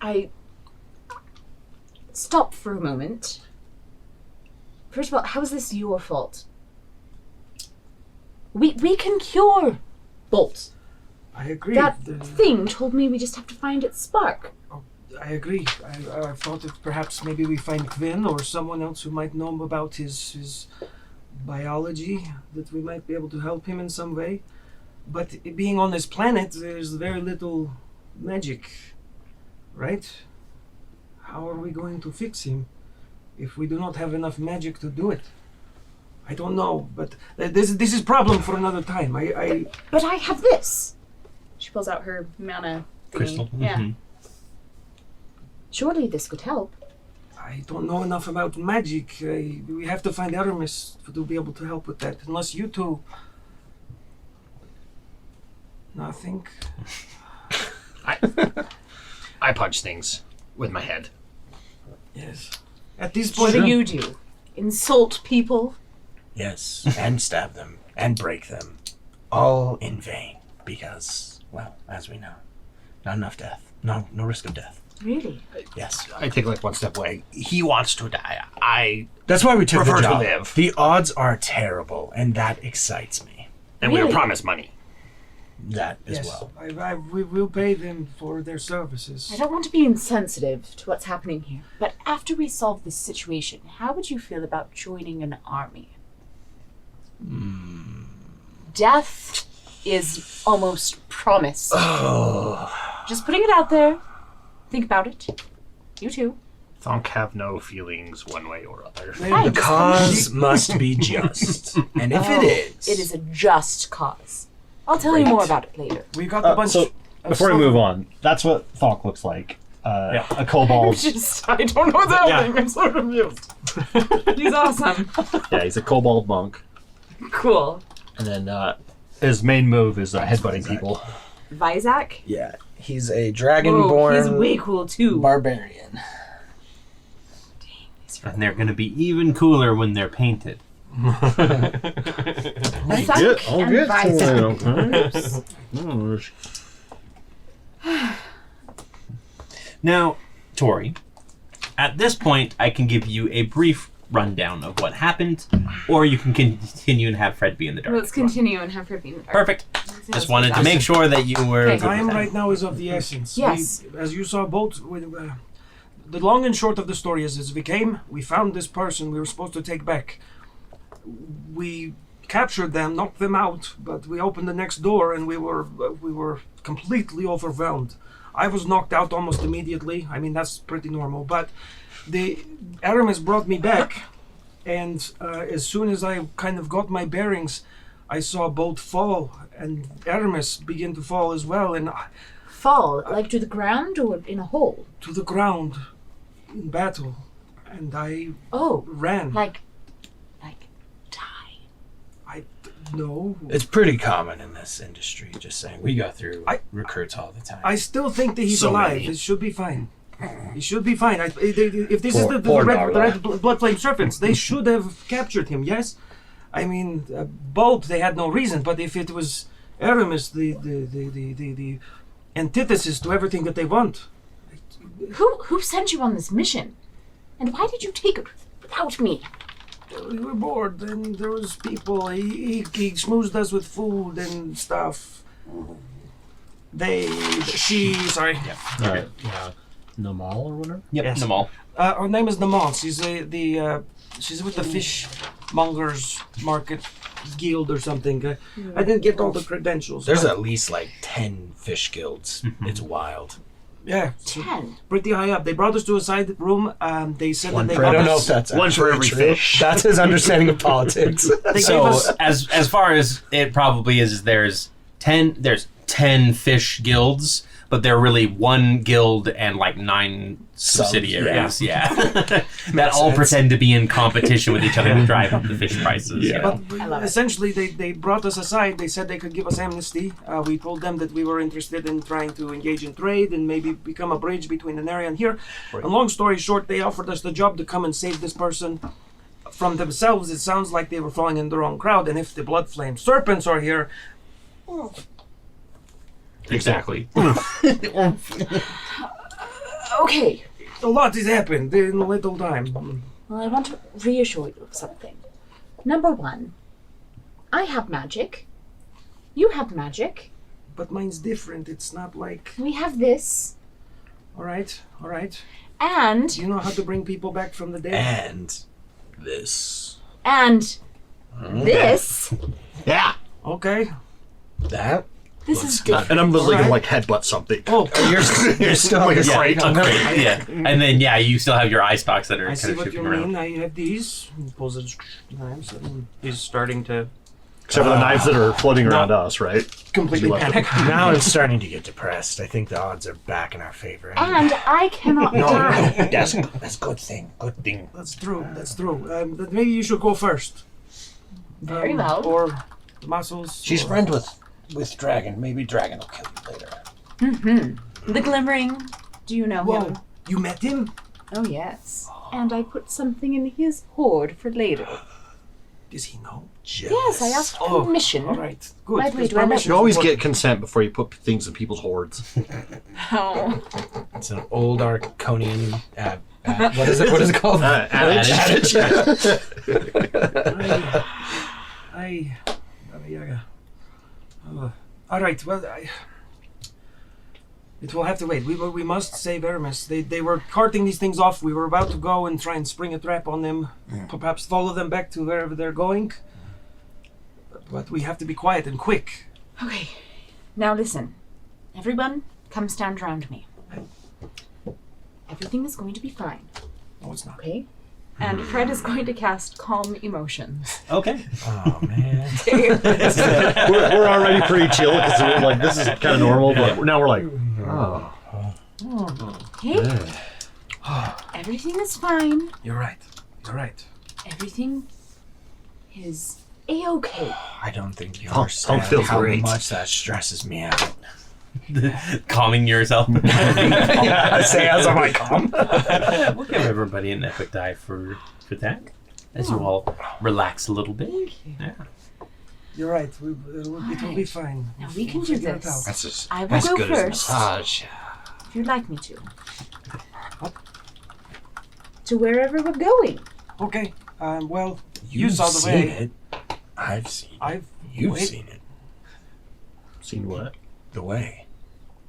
I stop for a moment. First of all, how is this your fault? We can cure Bolt. I agree. That thing told me we just have to find its spark. I agree. I thought that perhaps maybe we find Quinn or someone else who might know about his biology, that we might be able to help him in some way. But being on this planet, there's very little magic, right? How are we going to fix him if we do not have enough magic to do it? I don't know, but this is a problem for another time. But I have this. She pulls out her mana thingy. Crystal. Yeah. Mhm. Surely this could help. I don't know enough about magic. We have to find Aramis to be able to help with that. Unless you two... Nothing? I punch things with my head. Yes. At this What point... do you do? Insult people? Yes, and stab them, and break them. All in vain, because, well, as we know, not enough death. No risk of death. Really? Yes, I take like one step away. He wants to die. That's why we took Prefer the to job. live. The odds are terrible, and that excites me. And we Really? were promised money. That as Yes, well. we will pay them for their services. I don't want to be insensitive to what's happening here, but after we solve this situation, how would you feel about joining an army? Death is almost promised. Just putting it out there. Think about it. You too. Thonk have no feelings one way or other. Right. The cause must be just. And if it is... It is a just cause. I'll tell you more about it later. We got a bunch So, of before we silver. move on, that's what Thonk looks like. A kobold. I don't know what's happening. I'm so confused. He's awesome. Yeah, he's a kobold monk. Cool. And then his main move is headbutting people. Vizak? Yeah, he's a Whoa, dragonborn he's way cool too. barbarian. And they're going to be even cooler when they're painted. Vizak I'll and get Vizak. to Now, Tori, at this point, I can give you a brief rundown of what happened, or you can continue and have Fred be in the dark. Let's continue and have her be in the dark. Perfect. Just wanted to make sure that you were. Okay. good with Time that. right now is of the essence. Yes. As you saw, both. The long and short of the story is, we found this person we were supposed to take back. We captured them, knocked them out, but we opened the next door and we were completely overwhelmed. I was knocked out almost immediately. I mean, that's pretty normal. But the Aramis brought me back, and as soon as I kind of got my bearings, I saw Bolt fall, and Aramis begin to fall as well, and Fall, like to the ground or in a hole? to the ground in battle, and I Oh, ran. like die. No. It's pretty common in this industry, just saying. We go through I- recruits all the time. I still think that he's So alive. many. It should be fine. He should be fine. If this is the Poor red Darla. blood flame serpents, they should have captured him. Yes, I mean Bolt. They had no reason. But if it was Aramis, the antithesis to everything that they want. Who sent you on this mission? And why did you take it without me? We were bored, and there was people. He schmoozed us with food and stuff. Sorry. Namal or whatever? Yep, Yes. them all. Her name is Namal. She's with the fishmongers market guild or something. I didn't get all the credentials. There's but- at least like 10 fish guilds. It's wild. yeah, 10. pretty high up. They brought us to a side room. They said One that they for, I got don't know us. if that's One for actually every true. fish. That's his understanding of politics. They gave So us. as far as it probably is, there's 10 fish guilds, but they're really one guild and like 9 subsidiaries. Yeah, that all sense. pretend to be in competition with each other to drive up the fish prices. Yeah. You know? But essentially, they brought us aside. They said they could give us amnesty. We told them that we were interested in trying to engage in trade and maybe become a bridge between Aneria and here. And long story short, they offered us the job to come and save this person from themselves. It sounds like they were falling in the wrong crowd. And if the blood flame serpents are here, Exactly. Okay. a lot has happened in a little time. Well, I want to reassure you of something. Number one, I have magic. You have magic. But mine's different. It's not like. We have this. All right. And Do you know how to bring people back from the dead? And this. this. Yeah. Okay. That. This is good. And I'm literally Alright. gonna like headbutt something. Oh, You're still like a Yeah, crate. yeah, and then you still have your ice box that are I kind see of what you shooting around. mean. I have these. He pulls his knives and he's starting to Except for the knives that are floating around us, right? completely You left panic. now I'm starting to get depressed. I think the odds are back in our favor. And I cannot die. That's a good thing. Good thing. That's true. But maybe you should go first. Very well. Or muscles. She's or... friends with Dragon. Maybe Dragon will kill you later. The Glimmering. Do you know him? Whoa, you met him? Oh, yes. And I put something in his hoard for later. Does he know? Yes, I asked Oh, permission. all right. Good. By the way, because do I let permission You always is get consent before you put things in people's hoards. Oh. It's an old Arconian. What is it? What is it called? Adage. All right. Well, it will have to wait. We must save Aramis. They were carting these things off. We were about to go and try and spring a trap on them. Perhaps follow them back to wherever they're going. But we have to be quiet and quick. Okay. Now listen. Everyone, come stand around me. Everything is going to be fine. No, it's not. Okay? And Fred is going to cast Calm Emotions. Okay. Oh man. we're already pretty chill because we're like this is kind of normal, but now we're like, Okay? Everything is fine. You're right. Everything is A-okay. I don't think you Don't understand feel how great. much that stresses me out. Calming yourself. I say as I'm like, calm. We'll give everybody an epic die for that. As you all relax a little bit. Yeah. You're right. It will be fine. Now we can We'll do figure it this. out. I will go good first, massage. if you'd like me to. To wherever we're going. Okay. Well, you You've saw the seen way. it. I've seen it. I've You've wait. seen it. Seen what? The way.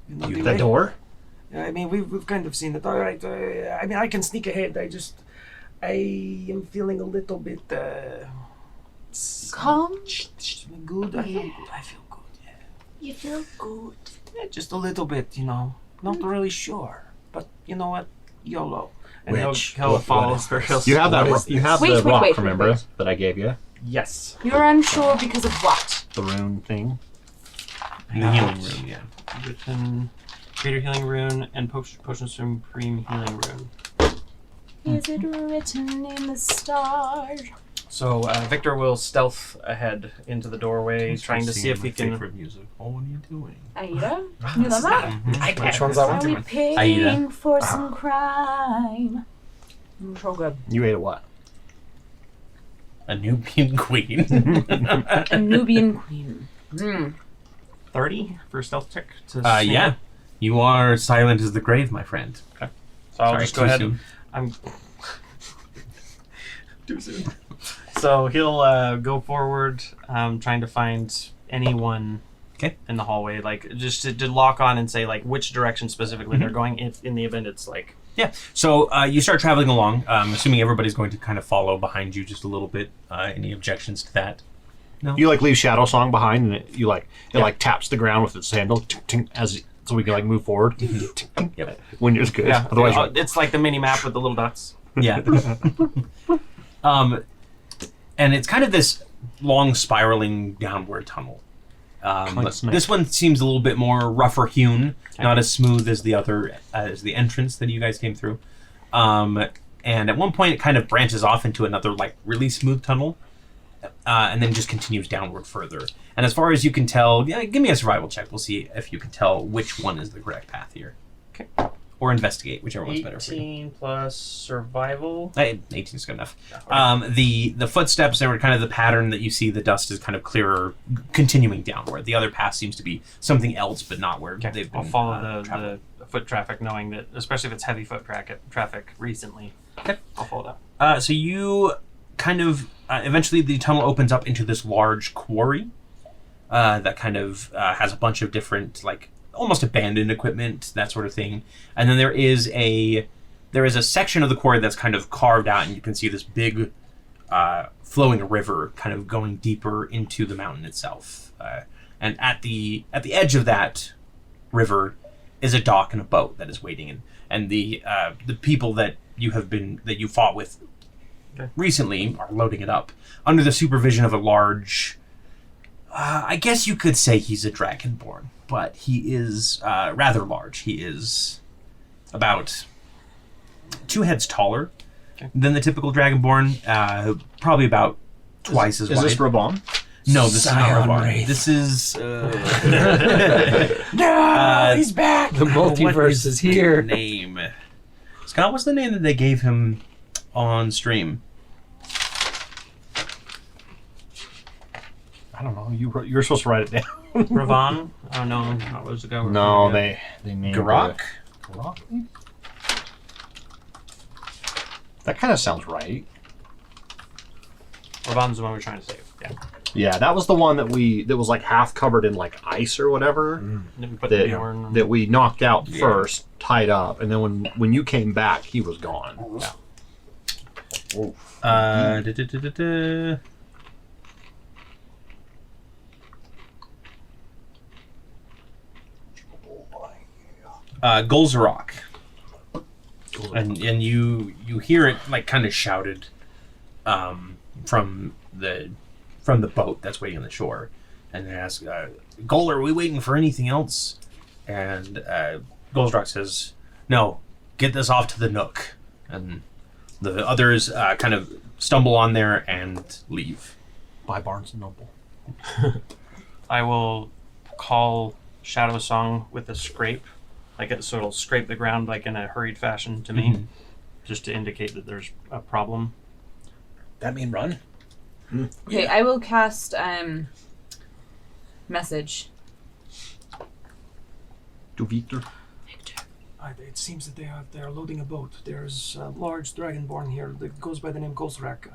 You know, You- the That way. door? I mean, we've kind of seen it. All right. I mean, I can sneak ahead. I am feeling a little bit Calm? good. I feel good. Yeah. You feel good. Yeah, just a little bit. Not really sure, but you know what? YOLO. And Which? he'll what follow is for this? You have that. What is You have Wait, the wait, rock, wait, remember, wait. that I gave you? Yes. You're unsure because of what? The rune thing. The healing room, yeah. Written Greater Healing Rune and Potion Supreme Healing Rune. Is it written in the stars? So Victor will stealth ahead into the doorway, trying to see if he can. Favorite music. Oh, what are you doing? Aida? You love that? Which one's that Are one? we paying Aida. for some crime? So good. You ate a what? A Nubian queen. A Nubian queen. 30 for stealth check to sneak Yeah. in. You are silent as the grave, my friend. So I'll Sorry, just go too ahead. soon. I'm too soon. So he'll go forward, trying to find anyone in the hallway, like just to lock on and say like which direction specifically they're going. If in the event it's like Yeah. So you start traveling along, assuming everybody's going to kind of follow behind you just a little bit. Any objections to that? You like leave Shadow Song behind, and it taps the ground with its handle, so we can like move forward. Yep. When you're good. yeah, Otherwise, you're like, it's like the mini map with the little dots. Yeah. And it's kind of this long spiraling downward tunnel. Like a snake. This one seems a little bit more rougher hewn, not as smooth as the other, as the entrance that you guys came through. And at one point, it kind of branches off into another like really smooth tunnel, and then just continues downward further. And as far as you can tell, give me a survival check. We'll see if you can tell which one is the correct path here. Okay. Or investigate, whichever one's better for you. 18 plus survival. 18 is good enough. The footsteps and kind of the pattern that you see, the dust is kind of clearer, continuing downward. The other path seems to be something else, but not where they've been. I'll follow traveling. the foot traffic, knowing that, especially if it's heavy foot traffic recently. Okay. I'll follow that. So you kind of eventually the tunnel opens up into this large quarry that kind of has a bunch of different like almost abandoned equipment, that sort of thing. And then there is a section of the quarry that's kind of carved out, and you can see this big flowing river kind of going deeper into the mountain itself. And at the edge of that river is a dock and a boat that is waiting, and the people that you fought with recently are loading it up under the supervision of a large. I guess you could say he's a dragonborn, but he is rather large. He is about 2 heads taller than the typical dragonborn, probably about twice as wide. is this Raban? No, this is not Scion Raban. Wraith. This is... No, he's back. The multiverse is here. Name. Scott, what's the name that they gave him on stream? I don't know. You're supposed to write it down. Ravan? Oh no, that was the guy. No, they named Garok? Garok? That kind of sounds right. Ravan's the one we're trying to save. Yeah. Yeah, that was the one that was like half covered in like ice or whatever. And then we put the Bjorn. That we knocked out first, tied up, and then when you came back, he was gone. Da-da-da-da-da. Golzarok. And you hear it like kind of shouted from the boat that's waiting on the shore, and they ask, "Gol, are we waiting for anything else?" And Golzarok says, "No, get this off to the Nook." And the others kind of stumble on there and leave. By Barnes and Noble. I will call Shadow Song with a scrape, like so it'll scrape the ground like in a hurried fashion to me, just to indicate that there's a problem. That mean run? Okay, I will cast message. To Victor. It seems that they are loading a boat. There's a large dragonborn here that goes by the name Golzrak.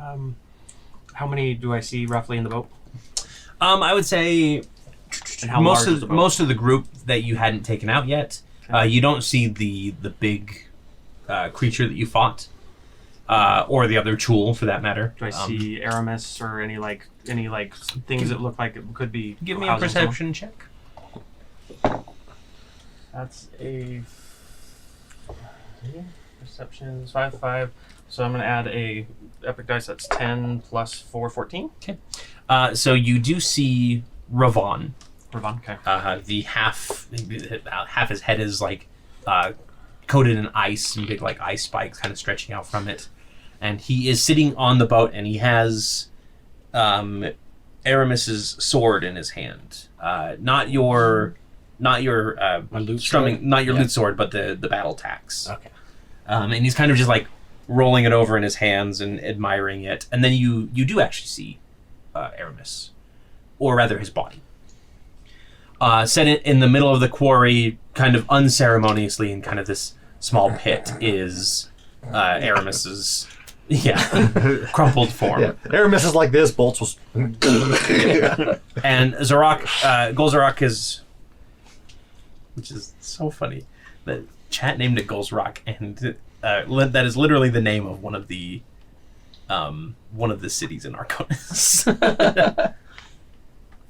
How many do I see roughly in the boat? I would say most And how large is the boat? most of the group that you hadn't taken out yet. You don't see the big creature that you fought, or the other Chul for that matter. Do I see Aramis or any things that look like it could be? Give me a housing perception check. someone? That's a perception is 5. So I'm going to add a epic dice. That's 10 plus 4, 14. So you do see Ravon. Ravon, okay. The half his head is like coated in ice and big like ice spikes kind of stretching out from it, and he is sitting on the boat and he has Aramis's sword in his hand. Not your loot strumming, sword? not your loot sword, but the battle tax. Okay. And he's kind of just like rolling it over in his hands and admiring it, and then you do actually see Aramis, or rather his body. Set in the middle of the quarry, kind of unceremoniously in kind of this small pit, is Aramis's crumpled form. Yeah. Aramis is like this. Bolts was. And Golzarak is, which is so funny. The chat named it Golzarak, and that is literally the name of one of the cities in Arconis.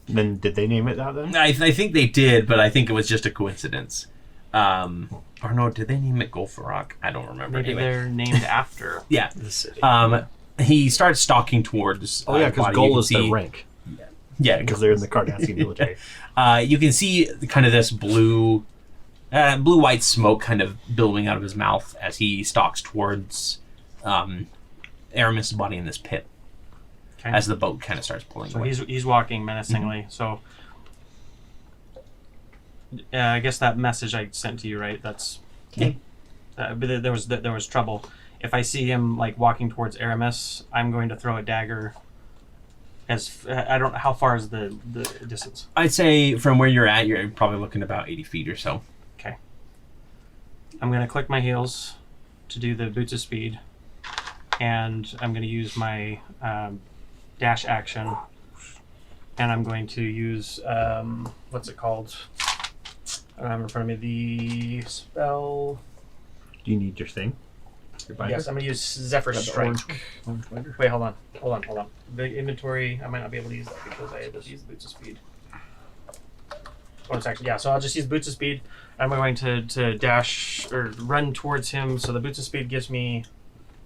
Then did they name it that then? I think they did, but I think it was just a coincidence. Or no, did they name it Golzarak? I don't remember. Maybe Anyway. they're named after Yeah. The city. He starts stalking towards. Oh yeah, the because body. Goal is their rank. Yeah, Because they're in the Cardassian military. you can see kind of this blue-white smoke kind of billowing out of his mouth as he stalks towards Aramis' body in this pit. Okay. As the boat kind of starts pulling So away. he's walking menacingly. So I guess that message I sent to you, right? That's but there was trouble. If I see him like walking towards Aramis, I'm going to throw a dagger. I don't know how far is the distance. I'd say from where you're at, you're probably looking about 80 feet or so. Okay. I'm going to click my heels to do the boots of speed, and I'm going to use my dash action, and I'm going to use what's it called? I don't have it in front of me. The spell. Do you need your thing? Your binder? Yes, I'm going to use Zephyr Strike. Orange binder? Wait, hold on. The inventory, I might not be able to use that because I just used Boots of Speed. Bonus action, yeah. So I'll just use Boots of Speed. I'm going to dash or run towards him. So the Boots of Speed gives me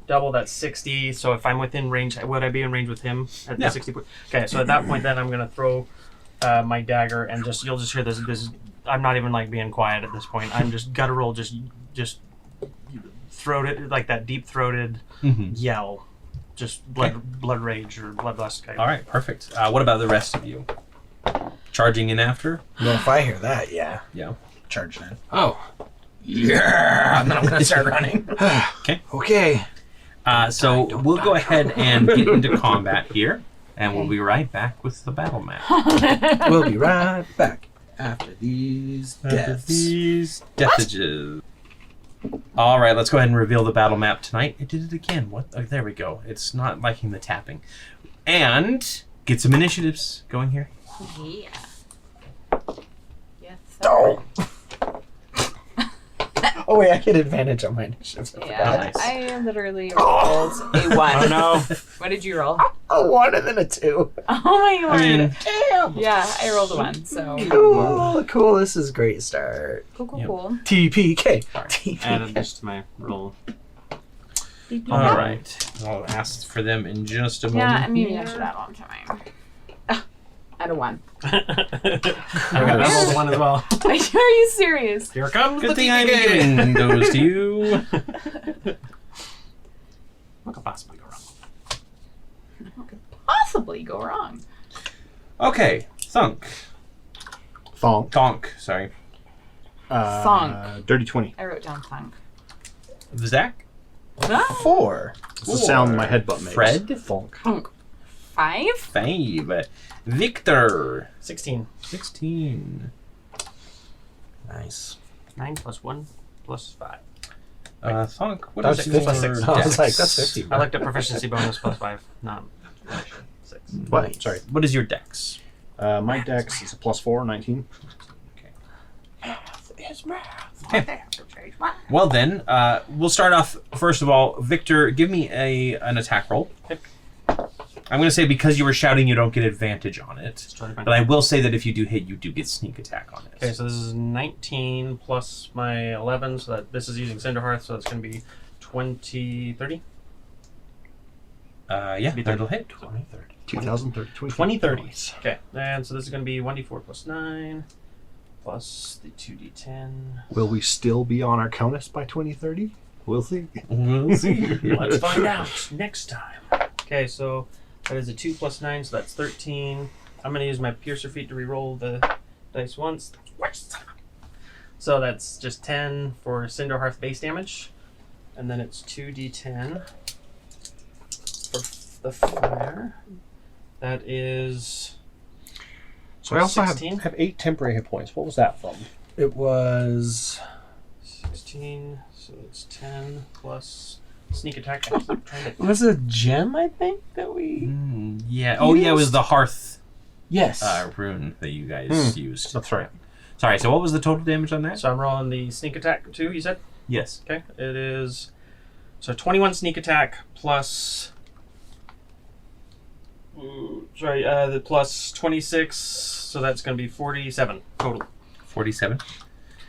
double. That's 60. So if I'm within range, would I be in range with him at the 60 point? Okay, so at that point, then I'm going to throw my dagger, and you'll just hear this. I'm not even like being quiet at this point. I'm just guttural, just throated, like that deep throated yell. Just blood rage or bloodlust. Okay. All right, perfect. What about the rest of you? Charging in after? Well, if I hear that, yeah. Yeah. Charging in. Oh. Yeah! And then I'm going to start running. Okay. Okay. So we'll go ahead and get into combat here, and we'll be right back with the battle map. We'll be right back after these deaths. These deathages. All right, let's go ahead and reveal the battle map tonight. It did it again. What? Oh, there we go. It's not liking the tapping. And get some initiatives going here. Yeah. Yes. Oh. Oh wait, I get advantage on my initiative. Yeah, Nice. I literally rolled a 1. Oh no! What did you roll? A 1 and then a 2. Oh my god. Damn. Yeah, I rolled a 1, so. Cool. This is a great start. Cool. Yep. TPK. Added this to my roll. All right. I'll ask for them in just a moment. Yeah, maybe I should add one to mine. Add a 1. I rolled 1 as well. Are you serious? Here comes Good the thing I'm TPK. giving those to you. What could possibly go wrong? What could possibly go wrong? Okay, Thunk. Thonk. Tonk, sorry. Thonk. Dirty 20. I wrote down thunk. Zach? 4. It's the sound my headbutt makes. Fred? Funk. Thunk. 5? 5. Victor? 16. 16. Nice. 9 plus 1 plus 5. Thunk, what That is was your 50. dex? I was like, that's 50. I looked at proficiency bonus plus 5, not 6. What? Sorry. What is your dex? My dex is a +4, 19. Well then, we'll start off, first of all, Victor, give me an attack roll. I'm going to say because you were shouting, you don't get advantage on it. But I will say that if you do hit, you do get sneak attack on it. Okay, so this is 19 plus my 11, so that this is using Cinderhearth, so it's going to be 20, 30? Yeah, that'll hit. 2030. 2030. 2030. Okay, and so this is going to be 1d4 plus 9, plus the 2d10. Will we still be on Arconus by 2030? We'll see. We'll see. Let's find out next time. Okay, so that is a 2 plus 9, so that's 13. I'm going to use my Piercer feat to reroll the dice once. So that's just 10 for Cinderhearth base damage. And then it's 2d10 for the fire. That is. So I also 16? have 8 temporary hit points. What was that from? It was 16, so it's 10 plus sneak attack. I keep trying to. it was a gem, I think, that we Yeah. Oh, yeah, it was the Hearth yes. rune that you guys used. That's right. Sorry, so what was the total damage on that? So I'm rolling the sneak attack too, you said? Yes. Okay, it is. So 21 sneak attack plus. The plus 26, so that's going to be 47 total. 47.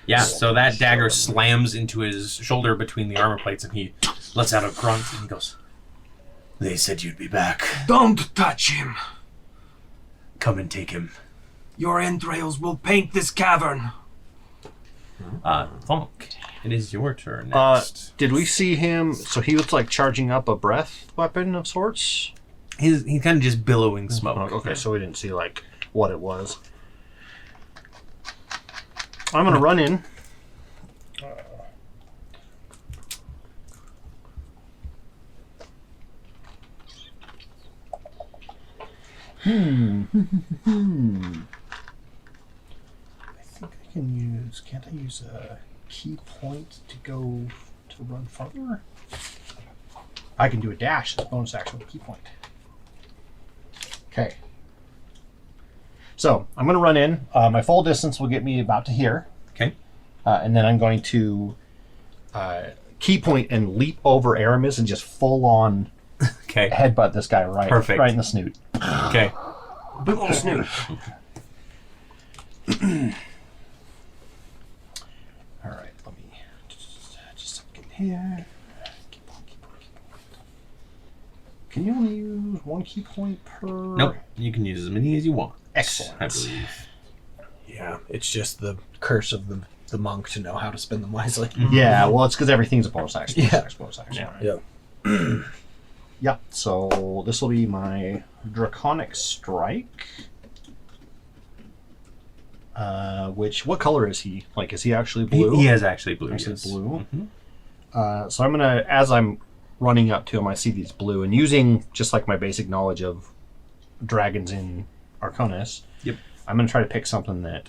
Yeah, so that dagger slams into his shoulder between the armor plates, and he lets out a grunt, and he goes, "They said you'd be back. Don't touch him. Come and take him." Your entrails will paint this cavern. Thonk, it is your turn next. Did we see him? So he was like charging up a breath weapon of sorts? He's kind of just billowing smoke. Oh, okay, so we didn't see like what it was. I'm gonna run in. I think I can use. Can't I use a key point to go to run farther? I can do a dash as a bonus action with a key point. Okay. So I'm going to run in. My full distance will get me about to here. Okay. And then I'm going to key point and leap over Aramis and just full on headbutt this guy right in the snoot. Okay. Big old snoot. All right. Let me just get here. Can you only use one key point per? Nope. You can use as many as you want. Excellent. I believe. Yeah, it's just the curse of the monk to know how to spend them wisely. Yeah, well, it's because everything's a bonus action. Bonus action. Yeah. Right? Yeah, so this will be my Draconic Strike. What color is he? Like, is he actually blue? He is actually blue. Actually yes. blue. Mm-hmm. So I'm gonna, as I'm running up to him, I see these blue, and using just like my basic knowledge of dragons in Arconus, I'm gonna try to pick something that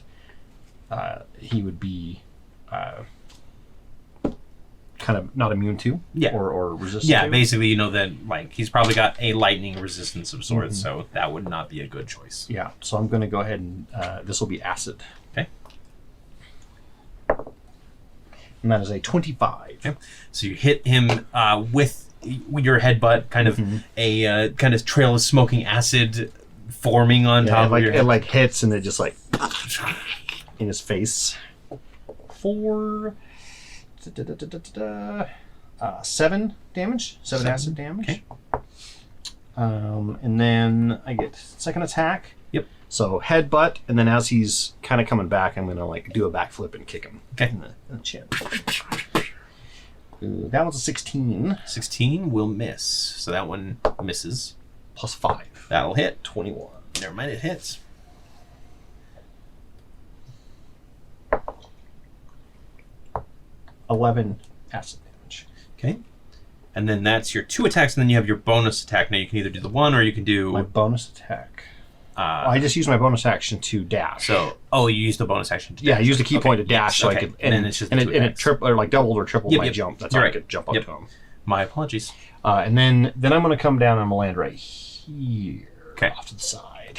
he would be kind of not immune to, or resistant to. Basically, you know that like he's probably got a lightning resistance of sorts, so that would not be a good choice. Yeah, so I'm gonna go ahead and this will be acid. Okay. And that is a 25. Okay. So you hit him with your headbutt, kind of a kind of trail of smoking acid forming on top of your head. It like hits and it just like in his face. 7 damage. 7 acid damage. Okay. And then I get second attack. Yep. So headbutt, and then as he's kind of coming back, I'm gonna like do a backflip and kick him in the chin. Ooh, that one's a 16. 16 will miss, so that one misses. Plus 5. That'll hit. 21. Never mind, it hits. $11 acid damage. Okay. And then that's your 2 attacks, and then you have your bonus attack. Now you can either do the 1 or you can do my bonus attack. I just used my bonus action to dash. So, you used the bonus action to dash. Yeah, I used the key point to dash, so I could, and then it's just it triple or like doubled or tripled my jump. That's how I could jump up to him. My apologies. And then I'm going to come down and I'm going to land right here, off to the side.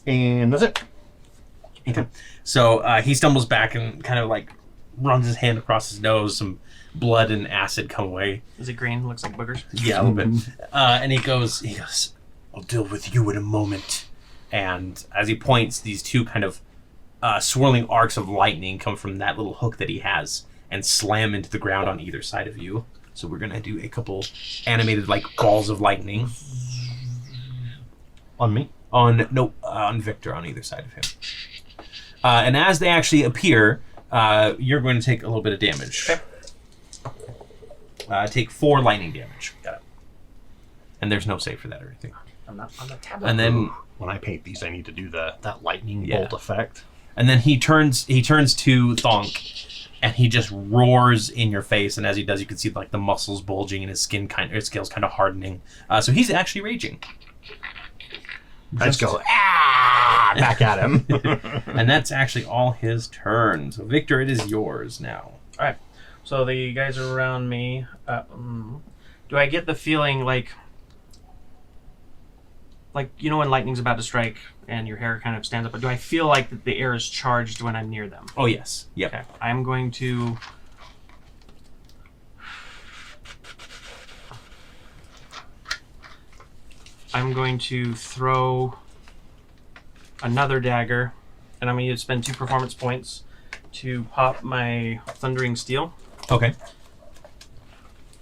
And that's it. Okay. So he stumbles back and kind of like runs his hand across his nose. Some blood and acid come away. Is it green? Looks like boogers. Yeah, a little bit. And he goes, I'll deal with you in a moment. And as he points, these two kind of swirling arcs of lightning come from that little hook that he has and slam into the ground on either side of you. So we're going to do a couple animated like balls of lightning. On me? On Victor on either side of him. And as they actually appear, you're going to take a little bit of damage. Okay. Take 4 lightning damage. Got it. And there's no save for that or anything. I'm not on the tablet. And then when I paint these, I need to do that lightning bolt effect. And then he turns to Thonk, and he just roars in your face. And as he does, you can see like the muscles bulging and his scales kind of hardening. So he's actually raging. I just go back at him. And that's actually all his turn. So Victor, it is yours now. All right. So the guys are around me. Do I get the feeling like you know when lightning's about to strike and your hair kind of stands up? But do I feel like that the air is charged when I'm near them? Oh yes. Yep. Okay. I'm going to. Throw another dagger, and I'm going to spend 2 performance points to pop my Thundering Steel. Okay.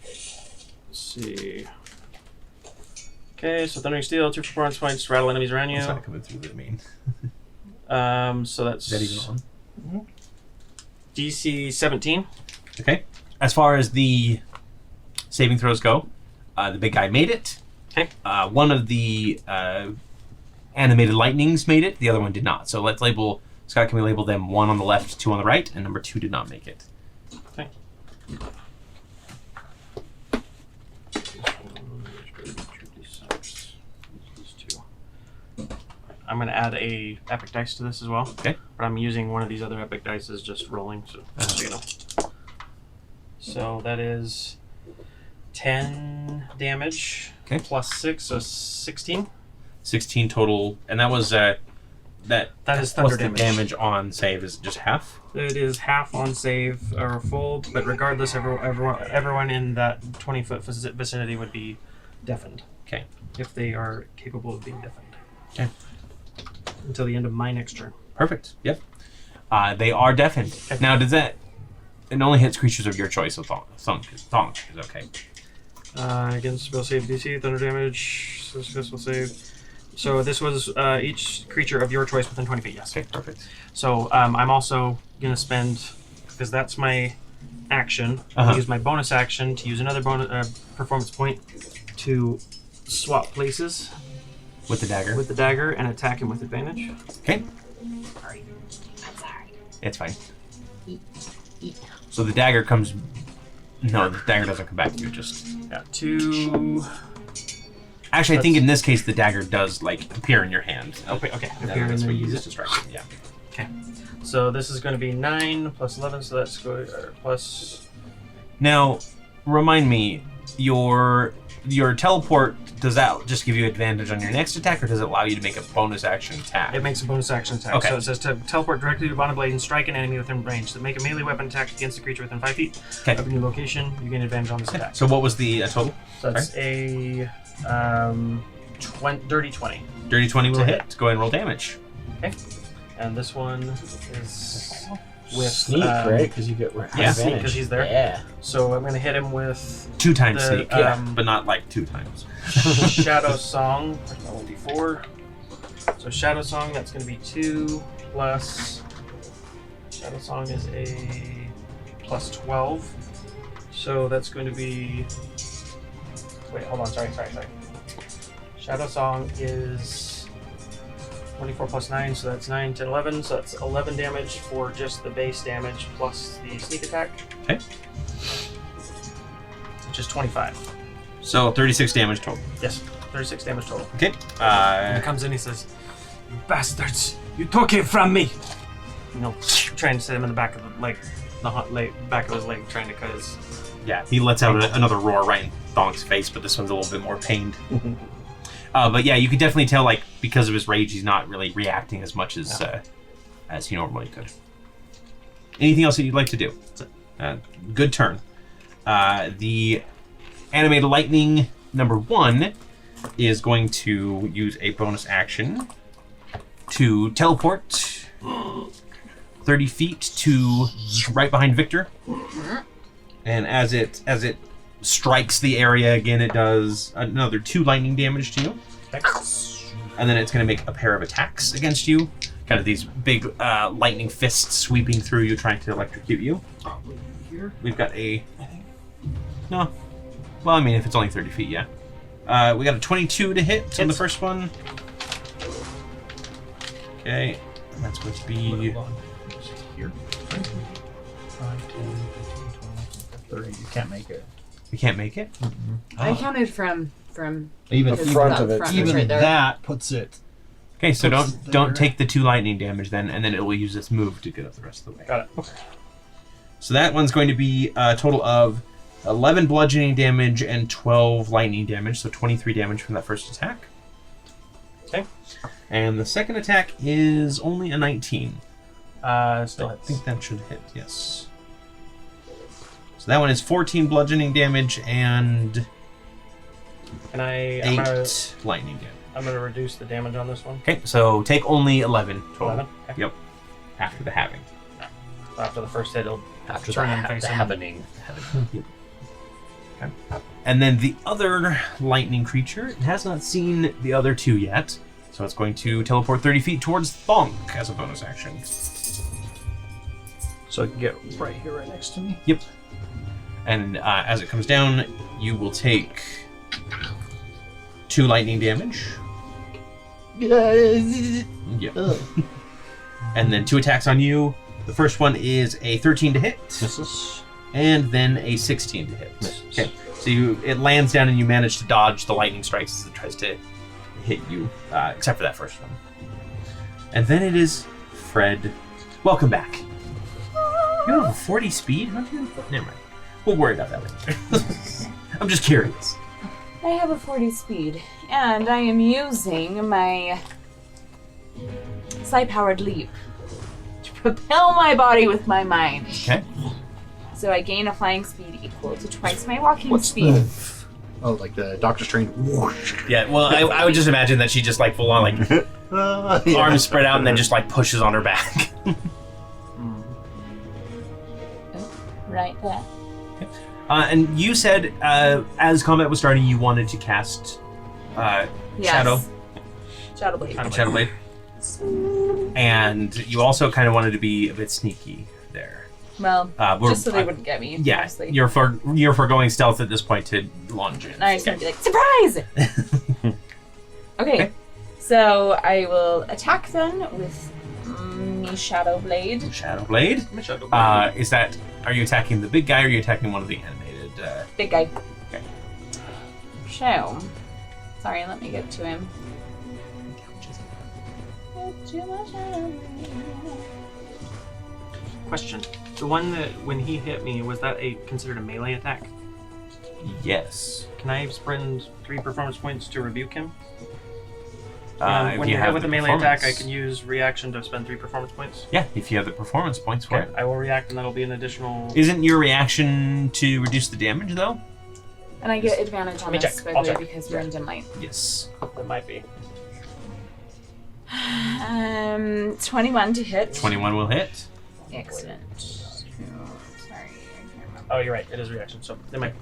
Let's see. Okay, so Thundering Steel, 2 performance points, rattle enemies around you. It's not coming through the main. So that's... Is that even on? DC 17. Okay. As far as the saving throws go, the big guy made it. Okay. One of the animated lightnings made it. The other one did not. So let's label... Scott, can we label them 1 on the left, 2 on the right, and number 2 did not make it. Okay. I'm going to add a epic dice to this as well. Okay. But I'm using one of these other epic dice as just rolling, so just so you know. So that is 10 damage. Okay. Plus 6, so 16. 16 total, and that was that is thunder what's the damage on save? Is it just half? It is half on save or full, but regardless, everyone in that 20-foot vicinity would be deafened. Okay. If they are capable of being deafened. Okay. Until the end of my next turn. Perfect. Yep. They are deafened. Okay. Now, does that... It only hits creatures of your choice, so Thonk is okay. Against spell save DC, thunder damage, successful save. So this was each creature of your choice within 20 feet, yes. Okay, perfect. So I'm also going to spend, because that's my action, I'm going to use my bonus action to use another performance point to swap places. With the dagger? With the dagger and attack him with advantage. Okay. Sorry. I'm sorry. It's fine. So the dagger comes... No, the dagger doesn't come back to you, just... Yeah, 2... Actually, I think in this case the dagger does, like, appear in your hand. Okay. That's what you use to strike it, yeah. Okay. So this is going to be 9 plus 11, so that's plus... Now, remind me, your teleport, does that just give you advantage on your next attack, or does it allow you to make a bonus action attack? It makes a bonus action attack. Okay. So it says to teleport directly to Bond Blade and strike an enemy within range. To make a melee weapon attack against a creature within 5 feet of a new location, you gain advantage on this attack. So what was the total? So that's a dirty 20. Dirty 20 will hit. Go ahead and roll damage. Okay. And this one is with sneak, right? Because you get sneak because he's there. Yeah. So I'm going to hit him with 2 times the, sneak, but not like 2 times. Shadow Song. Where's my 1d4? So Shadow Song, that's going to be 2 plus. Shadow Song is a plus 12. So that's going to be. Wait, hold on. Sorry. Shadow Song is 24 plus 9, so that's 9, 10, 11. So that's 11 damage for just the base damage plus the sneak attack. Okay. Which is 25. So 36 damage total. Yes, 36 damage total. Okay. And he comes in, he says, "You bastards! You took it from me!" You know, trying to set him in the back of the leg, back of his leg, trying to cut his. Yeah, he lets out another roar right in Thonk's face, but this one's a little bit more pained. But yeah, you could definitely tell, like, because of his rage, he's not really reacting as much as he normally could. Anything else that you'd like to do? Good turn. The animated lightning number 1 is going to use a bonus action to teleport 30 feet to right behind Victor. And as it strikes the area again, it does another 2 lightning damage to you. Okay. And then it's going to make a pair of attacks against you. Kind of these big lightning fists sweeping through you, trying to electrocute you. Here? We've got a... No. Well, I mean, if it's only 30 feet, yeah. We got a 22 to hit on the first one. Okay. That's going to be... Here. 5, 10, 15, 20, 30. You can't make it. We can't make it? I counted from Even The front of it. front even right there. that puts it. Okay, so Puts don't there. take the 2 lightning damage then, and then it will use this move to get up the rest of the way. Got it. So that one's going to be a total of 11 bludgeoning damage and 12 lightning damage, so 23 damage from that first attack. Okay. And the second attack is only a 19. Still I hits. think that should hit, yes. So that one is 14 bludgeoning damage and Can I? 8 lightning damage. I'm gonna reduce the damage on this one. Okay, so take only 11 total. 11. Okay. Yep. After the halving. After the first hit, it'll After turn the, and face the him. happening. Okay. And then the other lightning creature, it has not seen the other 2 yet, so it's going to teleport 30 feet towards Thonk as a bonus action. So it can get right here, right next to me. Yep. And as it comes down, you will take 2 lightning damage. Yep. And then 2 attacks on you. The first one is a 13 to hit. Misses. And then a 16 to hit. Misses. Okay, so it lands down and you manage to dodge the lightning strikes as it tries to hit you, except for that first one. And then it is Fred. Welcome back. You have a 40 speed? How do you Never mind. We'll worry about that later. I'm just curious. I have a 40 speed, and I am using my psi-powered leap to propel my body with my mind. Okay. So I gain a flying speed equal to twice my walking speed. Oh, like the Doctor Strange. Whoosh. Yeah, well, I would just imagine that she just like full on like arms spread out and then just like pushes on her back. Right there. And you said as combat was starting, you wanted to cast Shadow Shadowblade. Shadowblade, and you also kind of wanted to be a bit sneaky there. Well, we're- just so they wouldn't get me. Yeah, mostly. you're foregoing stealth at this point to launch in. And I just gonna be like, surprise! Okay, so I will attack then with me Shadowblade. Shadowblade. Is that? Are you attacking the big guy or are you attacking one of the animated? Big guy. Okay. So, sorry, let me get to him. Question: the one that when he hit me, was that considered a melee attack? Yes. Can I spend 3 performance points to rebuke him? If When you you have hit with the a melee attack, I performance. can use reaction to spend 3 performance points. Yeah, if you have the performance points for Okay, it. I will react, and that'll be an additional. Isn't your reaction to reduce the damage though? And I get advantage on Let me this, check. by I'll the way, check. because we're in dim light. Yes. That might be. 21 to hit. 21 will hit. Excellent. Sorry, I can't remember. Oh, you're right. It is reaction, so it might.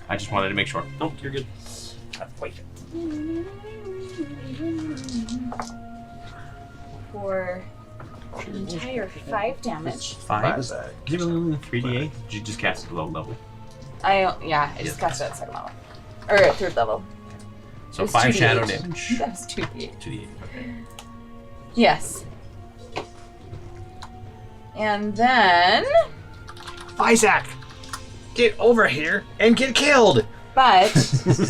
I just wanted to make sure. Nope, you're good. Wait. For an entire 5 damage. 5? 3d8? Did you just cast it at low level? I just cast it at 2nd level. Or at 3rd level. So It was 5 2d8. shadow damage. That was 2d8. 2d8. Yes. And then... Isaac, get over here and get killed. But...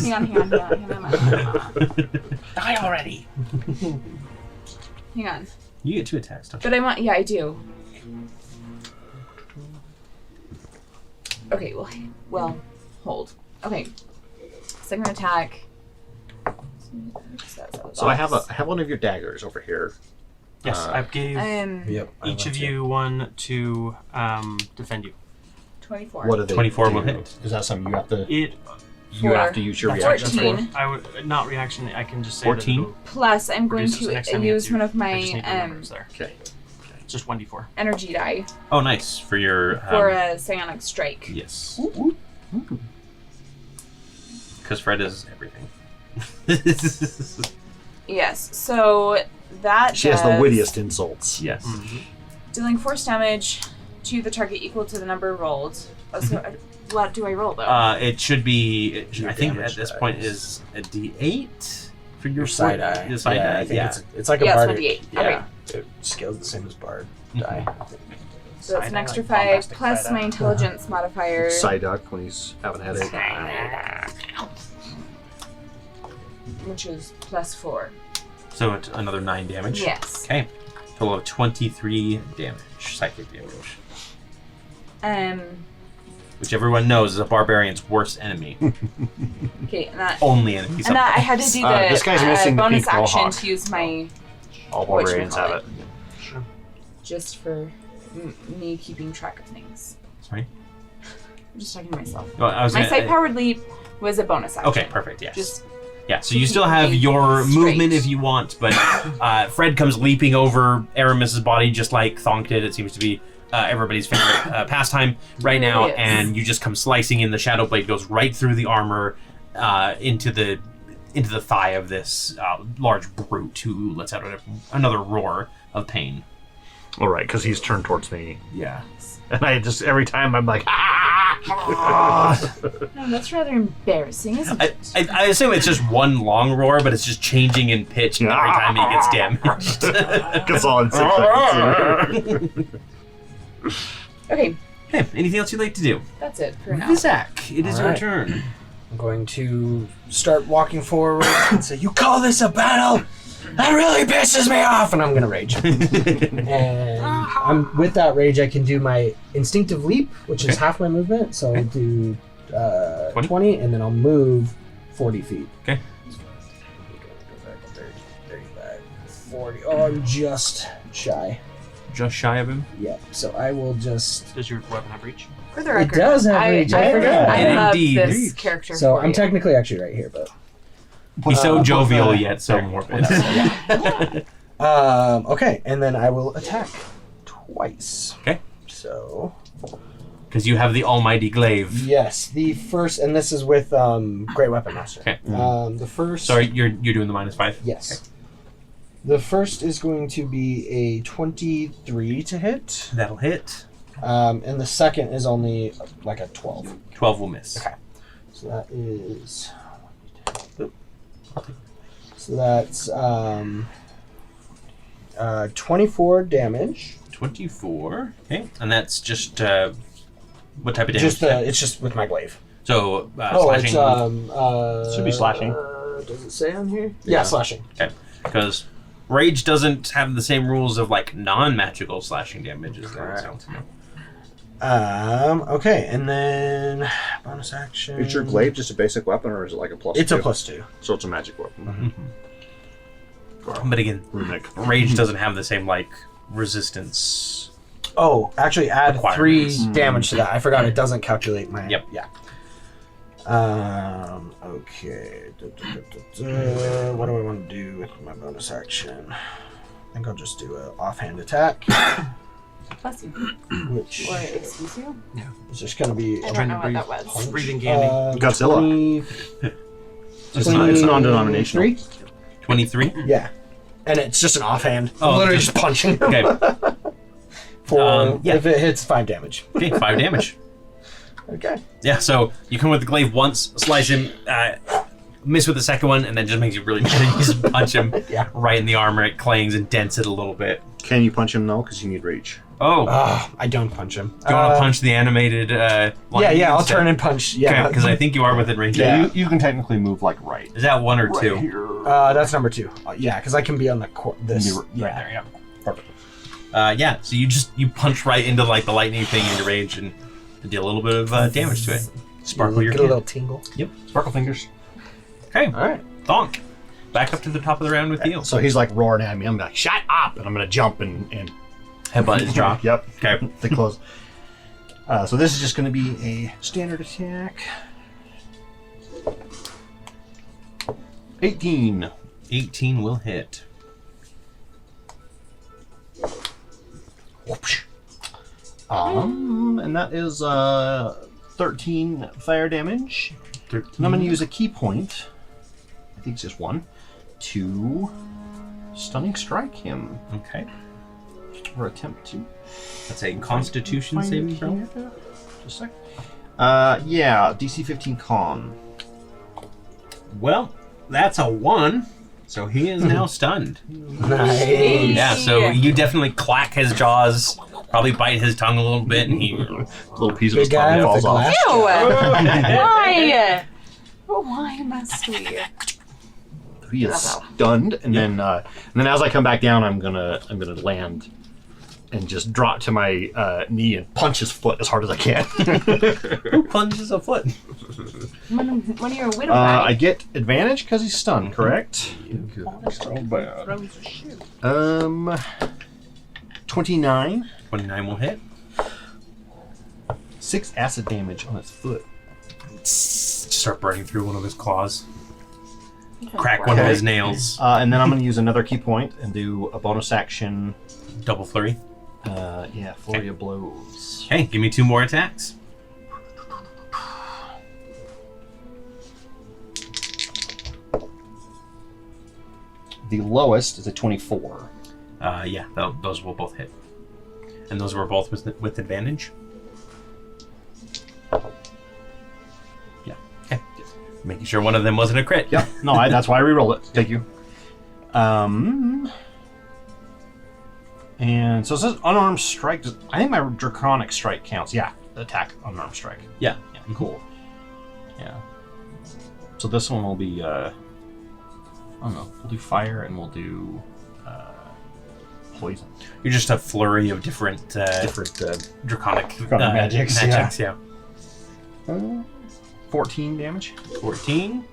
hang on. Die already. Hang on. You get 2 attacks, don't you? But I want... Yeah, I do. Okay, well, hold. Okay. Second attack. So I have one of your daggers over here. Yes, I gave Yep. I each went of to- you one to defend you. 24. What do they 24 do? will hit. Is that something you have to? It You have to use your that's reaction. 14. I would not reaction. I can just say 14? That it'll Plus, I'm going reduce the next to time you use have one of I just need the my numbers there. Okay. It's just 1d4. energy die Oh, nice. For your... for a psionic strike. Yes. Because Fred is everything. Yes, so that She has the does wittiest insults. Yes. dealing force damage to the target equal to the number rolled. Oh, so what do I roll though? It should be... Your I think damage at this dice. point is a D8 for your Your side fort- eye. Your side yeah, eye, I think yeah. it's like a Yeah, it's bard. 1d8. Yeah, Okay. it scales the same as bard die. I think. So it's an Side eye, extra like 5 bombastic plus side my eye. intelligence modifier. Psyduck when he's having a headache. Which is plus 4. So it's another 9 damage. Yes. Okay. Total of 23 damage. Psychic damage. Which everyone knows is a barbarian's worst enemy. Okay, and that Only enemy. and that I had to do the this guy's missing the bonus pink action mohawk. to use my All What barbarians you call have it? it. just for me keeping track of things. Sorry? I'm just talking to myself. Well, I was My gonna- sight powered leap was a bonus action. Okay, perfect. Yes. Just Yeah, so to you still keep have me your straight. movement if you want, but Fred comes leaping over Aramis's body just like Thonk did. It seems to be everybody's favorite pastime right now, It is. and you just come slicing in. The shadow blade goes right through the armor into the thigh of this large brute who lets out another roar of pain. All right, because he's turned towards me, Yeah. and I just every time I'm like, Oh, that's rather embarrassing, isn't it? I assume it's just one long roar, but it's just changing in pitch every time he gets damaged. Gets all in 6 seconds. Okay, Okay, anything else you'd like to do? that's it for now. Zach, it is your Alright. turn. I'm going to start walking forward and say, "You call this a battle? That really pisses me off!" And I'm gonna rage. And with that rage, I can do my instinctive leap, which is half my movement. So I'll do 20, and then I'll move 40 feet. Okay. 30, 35, 40. Oh, I'm just shy. Just shy of him. Yeah. So I will just. Does your weapon have reach? For the It record, does have I, reach, I, I forgot. I love Indeed. this character. So for I'm you. technically actually right here, but. He's so Put jovial the- yet so morbid. Okay, and then I will attack twice. Okay. So Because you have the almighty glaive. yes, the first, and this is with Great Weapon Master. Okay. The first. Sorry, you're doing the -5? Yes. The first is going to be a 23 to hit, That'll hit. and the second is only like a 12. 12 will miss. Okay. So that is. So that's 24 damage. 24. Okay. And that's just what type of damage? Just it's just with my glaive. So It's slashing. Should be slashing. Does it say on here? Yeah, slashing. Because rage doesn't have the same rules of like non-magical slashing damage as that sounds to me. Okay, and then bonus action. Is your glaive just a basic weapon, or is it like a plus? It's a 2? +2. So it's a magic weapon. But again, Runic. rage doesn't have the same like resistance. Oh, actually, add 3 Requirements. damage to that. I forgot it doesn't calculate my. Yep. Yeah. Okay. What do I want to do with my bonus action? I think I'll just do an offhand attack, Bless you. which Or excuse you. is just going to be. I don't know what that was. Breathing candy. Godzilla. 20, It's non-denominational. 23. Yeah. And it's just an offhand. Oh, I'm literally okay. just punching him. Okay. Yeah. If it hits 5 damage. Okay. 5 damage. Okay. Yeah. So you come with the glaive once, slice him, miss with the second one, and then just makes you really mad. You just punch him Yeah. right in the armor. It clangs and dents it a little bit. Can you punch him though? Because you need rage. Oh. I don't punch him. Do you want to punch the animated Yeah, lightning I'll instead? turn and punch. Yeah. because I think you are within range. Yeah. You can technically move like right. Is that 1 or 2? here. That's number 2. Yeah, because I can be on the this. You're right there, yeah. Perfect. Yeah. So you punch right into like the lightning thing in your range and deal a little bit of damage to it. Sparkle your Get a little kid. tingle. Sparkle fingers. Okay. All right. Thonk. back up to the top of the round with you. So he's like roaring at me. I'm like, shut up! And I'm gonna jump and Headbutt his jaw. Yep. Okay. They close. So this is just gonna be a standard attack. 18. 18 will hit. Whoopsh. And that is 13 fire damage. 13. And I'm going to use a key point. I think it's just one. To stunning strike him. Okay. Or attempt to. That's a Constitution saving throw. Just a sec. Yeah, DC 15 con. Well, that's a 1. So he is now stunned. Nice. Yeah, so you definitely clack his jaws, probably bite his tongue a little bit, and he... Little piece of his Big guy tongue with falls the off. Why? Why must we? He is stunned, and then as I come back down, I'm gonna land and just drop to my knee and punch his foot as hard as I can. Who punches a foot? One of your widow I get advantage because he's stunned, correct? 29. 29 will hit. 6 acid damage on its foot. Start burning through one of his claws. Crack one of his nails. And then I'm going to use another key point and do a bonus action. Double flurry. Flurry of blows. Okay, give me 2 more attacks. The lowest is a 24. Those will both hit. And those were both with advantage? Yeah. Okay. Just making sure one of them wasn't a crit. Yep. No, that's why I rerolled it. Thank you. And so it says unarmed strike. I think my draconic strike counts. Yeah, attack unarmed strike. Yeah. Cool. Yeah. So this one will be, I don't know, we'll do fire and we'll do poison. You're just a flurry of different draconic magics, yeah. 14 damage. 14.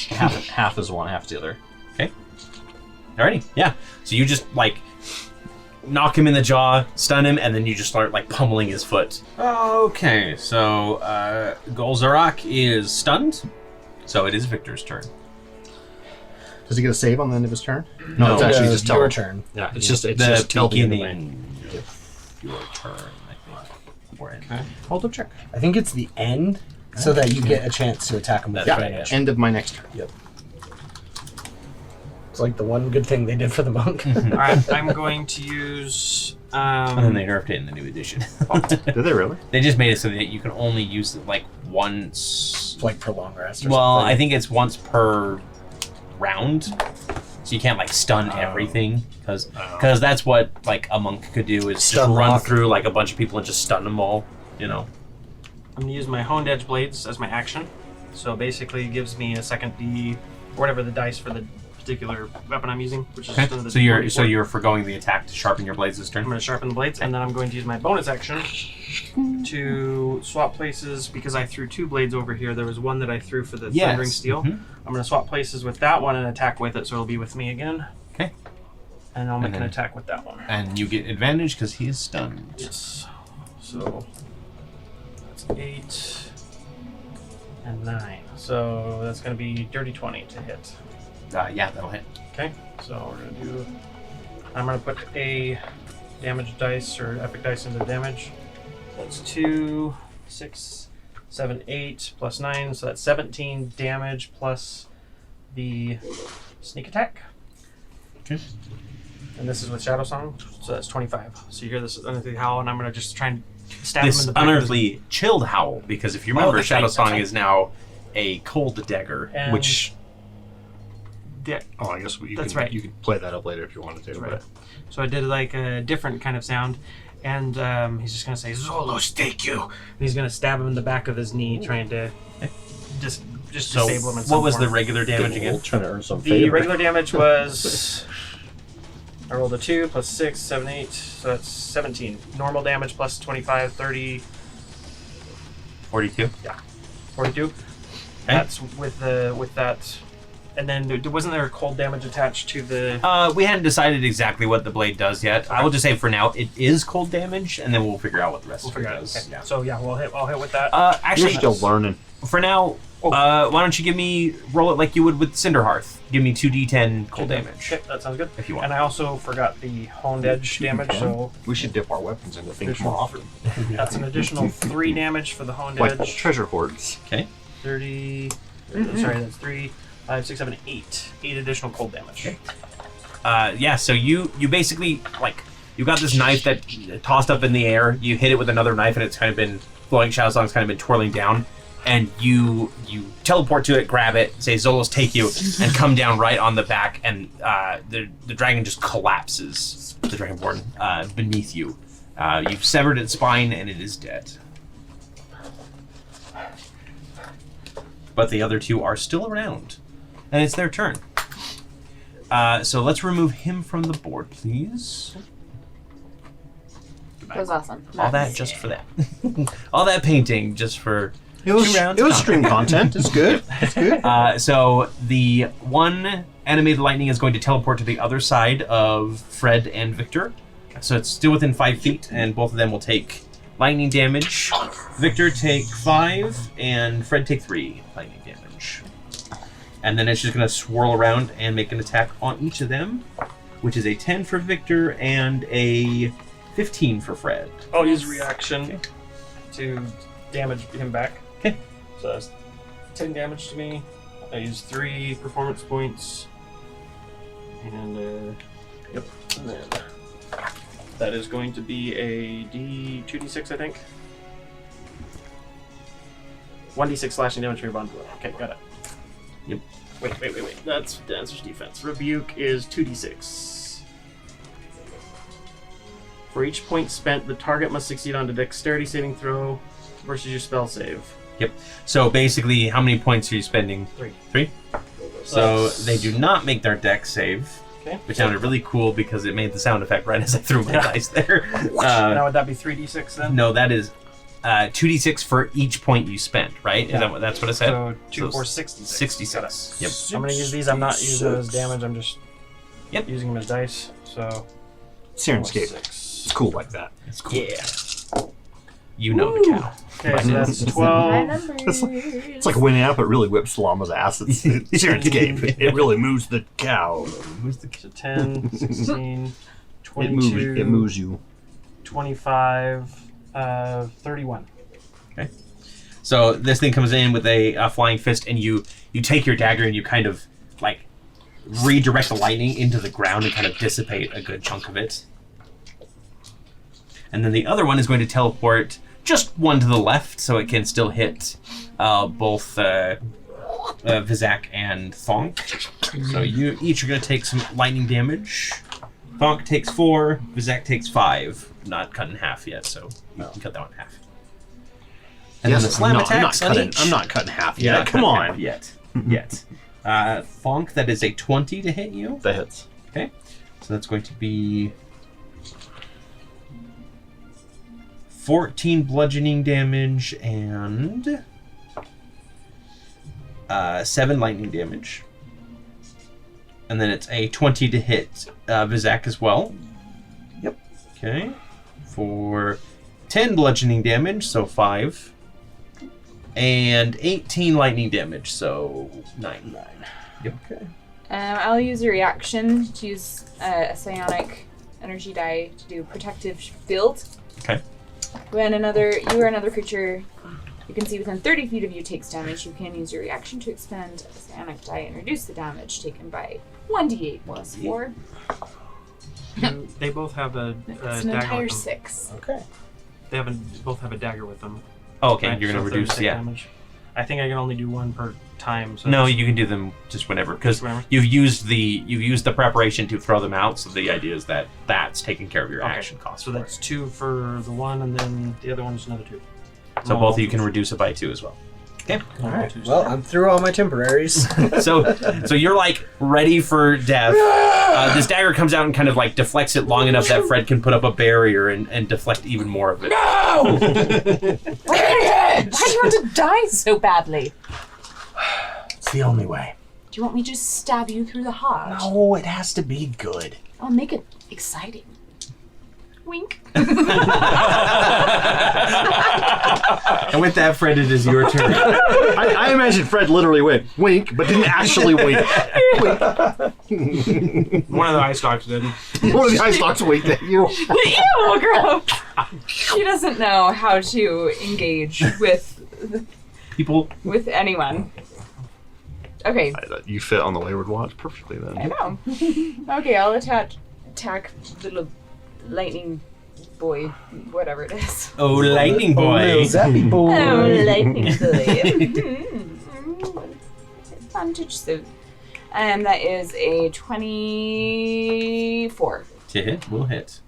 Half is one, half is the other. Okay. Alrighty. Yeah. So you just knock him in the jaw, stun him, and then you just start pummeling his foot. Okay. So Golzarak is stunned. So it is Victor's turn. Does he get a save on the end of his turn? No, it's actually just your turn. Yeah, it's just the beginning of your turn, I think. Okay. Hold up, check. I think it's the end, so that you get a chance to attack him with advantage. End of my next turn. Yep. It's like the one good thing they did for the monk. Alright, I'm going to use... and then they nerfed it in the new edition. Did they really? They just made it so that you can only use it once... for long rest or Well, something. I think it's once per round. So you can't stun everything. Because that's what a monk could do, is Stun just run lock. through a bunch of people and just stun them all, I'm going to use my Honed Edge Blades as my action. So basically it gives me a second D, or whatever the dice for the particular weapon I'm using, which is Okay. So you're foregoing the attack to sharpen your blades this turn? I'm going to sharpen the blades, and then I'm going to use my bonus action to swap places, because I threw 2 blades over here. There was one that I threw for the Thundering Steel. Mhm. I'm going to swap places with that one and attack with it, so it'll be with me again. Okay. And I'll make then- an attack with that one. And you get advantage because he is stunned. Yes. So that's 8 and 9. So that's going to be dirty 20 to hit. Yeah, that'll hit. Okay, so we're gonna do. I'm gonna put a damage dice or epic dice into damage. That's 2, 6, 7, 8 plus 9, so that's 17 damage plus the sneak attack. Okay. And this is with Shadow Song, so that's 25. So you hear this unearthly howl, and I'm gonna just try and stab him This in the back of his- unearthly chilled howl, because if you remember, that's Shadow right, Song that's right. is now a cold dagger, And- which Yeah, Oh, I guess you That's can, right. You could play that up later if you wanted to. that's right. But So I did a different kind of sound, and he's just gonna say "Zolos, take you," and he's gonna stab him in the back of his knee, trying to just so disable him. In some what was the form. regular damage again? trying to earn some The favor. regular damage was I rolled a 2 plus 6, 7, 8, so that's 17. Normal damage plus 25, 30, 42. 42. That's with that And then wasn't there cold damage attached to the... We hadn't decided exactly what the blade does yet. I will just say for now it is cold damage, and then we'll figure out what the rest of it does. Okay. Yeah. So yeah, I'll hit with that. Actually, You're still learning. for now, why don't you roll it like you would with Cinderhearth? Give me 2d10 cold damage. Okay, that sounds good. If you want. And I also forgot the honed edge damage, so We should dip our weapons into things more often. that's an additional 3 damage for the honed Like edge. treasure hoards. Okay. 30. Sorry, that's 3, 5, 6, 7, 8. 8 additional cold damage. Yeah, so you basically, you got this knife that tossed up in the air, you hit it with another knife, and it's kind of been, flowing shadow song's kind of been twirling down, and you teleport to it, grab it, say, Zolos, take you, and come down right on the back, and the dragon just collapses, the Dragonborn, beneath you. You've severed its spine, and it is dead. But the other two are still around, and it's their turn. So let's remove him from the board, please. That was awesome. All that just for that. All that painting just for It was 2 rounds. it was stream content. It's good. It's good. So the one animated lightning is going to teleport to the other side of Fred and Victor. So it's still within 5 feet, and both of them will take lightning damage. Victor take 5, and Fred take 3 lightning damage. And then it's just going to swirl around and make an attack on each of them, which is a 10 for Victor and a 15 for Fred. I'll use reaction to damage him back. Okay. So that's 10 damage to me. I use 3 performance points. And, yep. And then that is going to be a 2d6, I think. 1d6 slashing damage for your bond. Okay, got it. Yep. Wait. That's Dancer's defense. Rebuke is 2d6. For each point spent, the target must succeed on a dexterity saving throw versus your spell save. Yep. So basically, how many points are you spending? 3. 3? So they do not make their dex save, Okay. which sounded really cool because it made the sound effect right as I threw my dice there. Now would that be 3d6 then? No, that is 2d6 for each point you spent, right? Yeah. Is that what that's what it said? So 2 So for 66. 66. Yep. I'm gonna use these. I'm not using them as damage. I'm just Yep. using them as dice. So Syrinscape. 6. It's cool like that. It's cool. Yeah. You know the cow. Okay, so that's 12. It's like winning out, but really whips Llama's ass. It's Syrinscape. It really moves the cow. So 10, 16, 22, It moves you. 25, 31. Okay. So this thing comes in with a flying fist, and you take your dagger and you kind of redirect the lightning into the ground and kind of dissipate a good chunk of it. And then the other one is going to teleport just one to the left, so it can still hit both Vizak and Thonk. So you each are going to take some lightning damage. Thonk takes 4, Vizak takes 5. Not cut in half yet, so you can cut that one in half. And then the slam attacks on each. I'm not cutting half You're yet. not Come cutting on. half yet. Thonk, that is a 20 to hit you. That hits. Okay. So that's going to be 14 bludgeoning damage and 7 lightning damage. And then it's a 20 to hit Vizak as well. Yep. Okay. For 10 bludgeoning damage, so 5. And 18 lightning damage, so 9. Yep. Okay. I'll use a reaction to use a psionic energy die to do protective field. Okay. When you or another creature you can see within 30 feet of you takes damage, you can use your reaction to expend a psionic die and reduce the damage taken by 1d8 plus 4. They both have a It's an dagger entire with them. 6. Okay. They both have a dagger with them. Oh, okay. Right, You're going so to reduce, 36 yeah. damage. I think I can only do 1 per time. So No, you can do them just whenever, because Whenever? you've used the preparation to throw them out. So the idea is that that's taking care of your Okay. action cost. So that's 2 for the one, and then the other one's another 2. So both of you can reduce it by 2 as well. Okay. All right. Well, I'm through all my temporaries. So you're ready for death. This dagger comes out and kind of deflects it long enough that Fred can put up a barrier and deflect even more of it. No! Why do you want to die so badly? It's the only way. Do you want me to just stab you through the heart? No, it has to be good. I'll make it exciting. Wink. And with that, Fred, it is your turn. I imagine Fred literally went wink, but didn't actually wink. One of the ice dogs did. One of the ice dogs winked at you. Ew, gross. She doesn't know how to engage with People. with anyone. Okay, You fit on the Wayward Watch perfectly then. I know. Okay, I'll attack the little lightning boy, whatever it is. Oh, lightning boy. Zappy boy. Oh, lightning boy. Advantage suit. And that is a 24. To hit, will hit.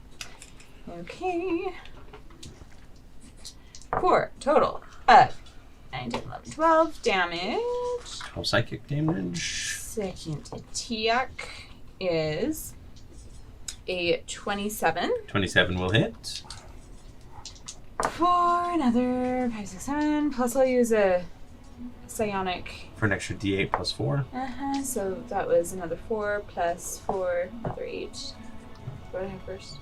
Okay. 4 total. 9, 10, 11, 12 damage. 12 psychic damage. Second attack is a 27 27 will hit. for another 5, 6, 7. Plus, I'll use a psionic. For an extra d8 plus 4. So that was another 4 plus 4, another 8. What did I have first?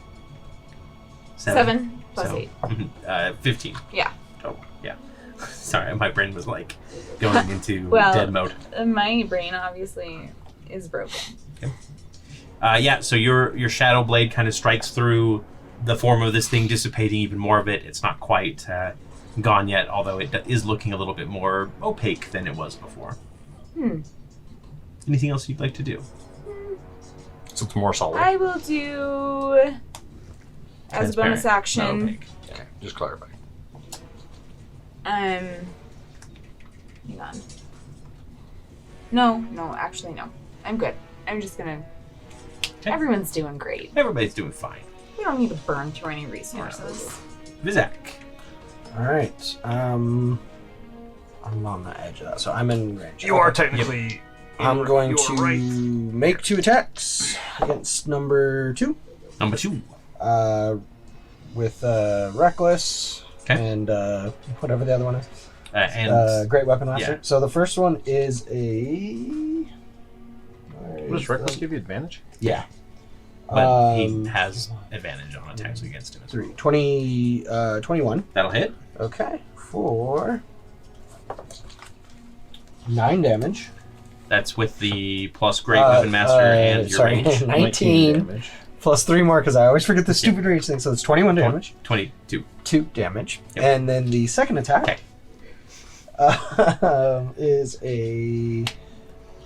7 plus So, 8. 15. Yeah. Total. Yeah. Sorry, my brain was like going into Well, dead mode. My brain obviously is broken. Yeah, so your shadow blade kind of strikes through the form of this thing, dissipating even more of it. It's not quite gone yet, although it is looking a little bit more opaque than it was before. Anything else you'd like to do? So it's more solid. I will do as a bonus Transparent, not action. opaque. Okay, just clarify. Hang on. No, actually no. I'm good. I'm just gonna. Okay. Everyone's doing great. Everybody's doing fine. We don't need to burn through any resources. Vizak. All right. I'm on the edge of that, so I'm in range. You are technically. I'm going to right. make 2 attacks against number 2. Number 2. With Reckless Okay. and whatever the other one is. And Great Weapon Master. yeah. So the first one is a. Does Reckless give you advantage? Yeah. but he has advantage on attacks against him. 21. That'll hit. Okay. For 9 damage. That's with the plus Great Weapon Master and your range. 19 damage. plus 3 more because I always forget the stupid range thing. So it's 21 damage. 22. 2 damage. Yep. And then the second attack Okay. is a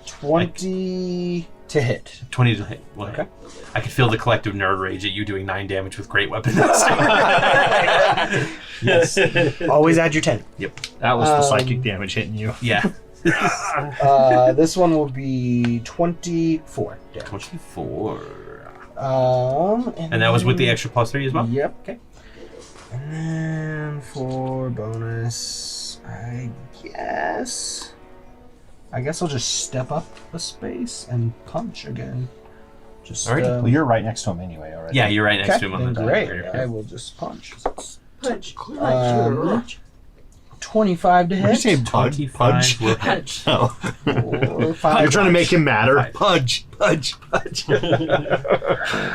20 to hit. 20 to hit. Well, Okay. I could feel the collective nerd rage at you doing 9 damage with Great Weapon Master. Yes. Always add your 10. That was the psychic damage hitting you. Yeah. This one will be 24 damage. 24. And And that was with the extra plus 3 as well? Yep. Okay. And then for bonus, I guess I'll just step up a space and punch again. Just Alrighty. Well, you're right next to him anyway already. Yeah, you're right next okay, to him on then the great. die. I will just punch. Punch. 25 to Did you hit. say 25 pudge? will hit. Punch. Oh. Or 5 You're trying to make him madder. Five. Pudge.